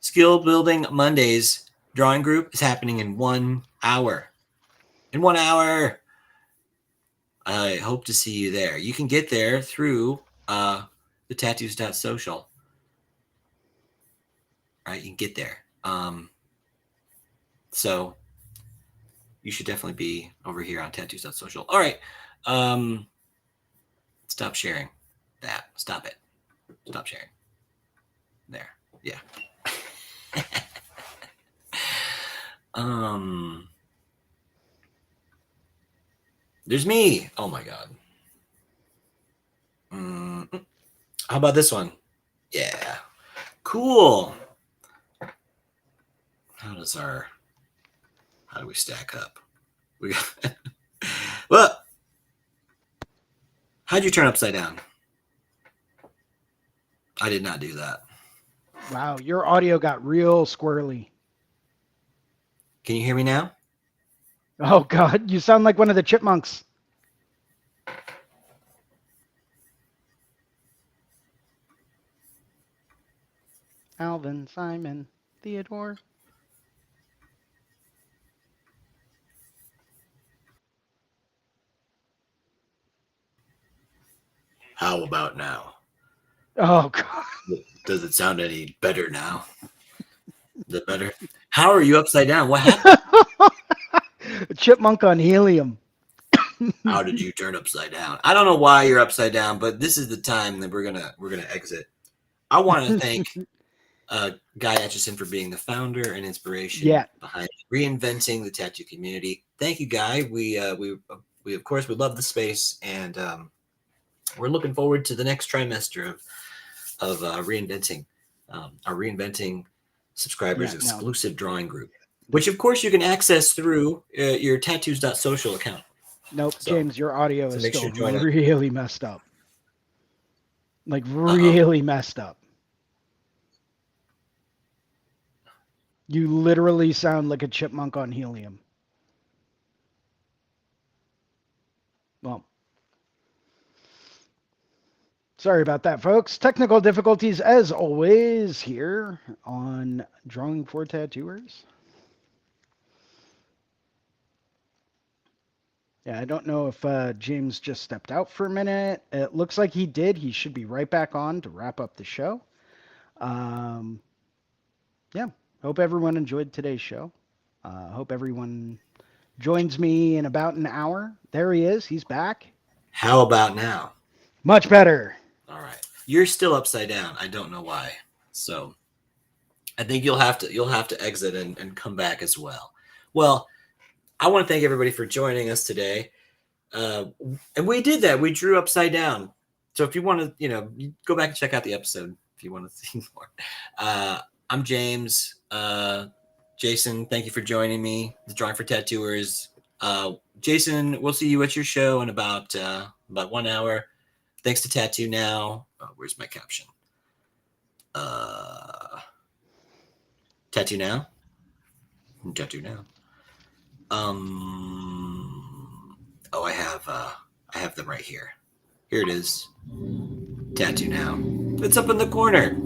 Skill building Mondays drawing group is happening in 1 hour. In 1 hour. I hope to see you there. You can get there through the tattoos.social. Right, you can get there. So you should definitely be over here on tattoos.social. All right. Stop sharing that. Stop it. Stop sharing. There. Yeah. There's me. Oh my God. How about this one? Yeah. Cool. How do we stack up? We got well, how'd you turn upside down? I did not do that. Wow, your audio got real squirrely. Can you hear me now? Oh God, you sound like one of the chipmunks. Alvin, Simon, Theodore. How about now? Oh God. Does it sound any better now? Is it better? How are you upside down? What happened? Chipmunk on helium. How did you turn upside down? I don't know why you're upside down, but this is the time that we're gonna exit. I want to thank Guy Etchison for being the founder and inspiration Yeah. behind reinventing the tattoo community. Thank you, Guy. We of course we love the space, and we're looking forward to the next trimester of reinventing our reinventing subscribers Yeah. No. exclusive drawing group, which of course you can access through your tattoos.social account. Nope, So James, your audio is make still sure to join us. really messed up. Like Uh-oh. really messed up. You literally sound like a chipmunk on helium. Well, sorry about that, folks. Technical difficulties, as always, here on Drawing for Tattooers. Yeah, I don't know if James just stepped out for a minute. It looks like he did. He should be right back on to wrap up the show. Um, yeah, hope everyone enjoyed today's show. Hope everyone joins me in about an hour. There he is. He's back. How about now? Much better. All right. You're still upside down. I don't know why. So I think you'll have to exit and come back as well. Well, I want to thank everybody for joining us today. And we did that. We drew upside down. So if you want to, go back and check out the episode if you want to see more. I'm James. Jason, thank you for joining me. The Drawing for Tattooers. Jason, we'll see you at your show in about 1 hour. Thanks to Tattoo Now. Where's my caption? Tattoo Now. Tattoo Now. I have them right here. Here it is. Tattoo Now. It's up in the corner.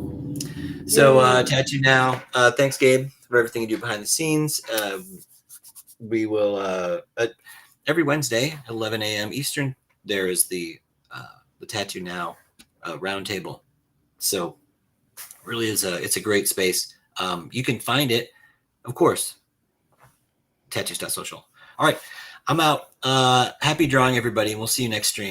So Tattoo Now. Thanks, Gabe, for everything you do behind the scenes. We will every Wednesday at 11 a.m. Eastern. There is the Tattoo Now roundtable. So really it's a great space. You can find it, of course, tattoos.social. All right, I'm out. Happy drawing, everybody, and we'll see you next stream.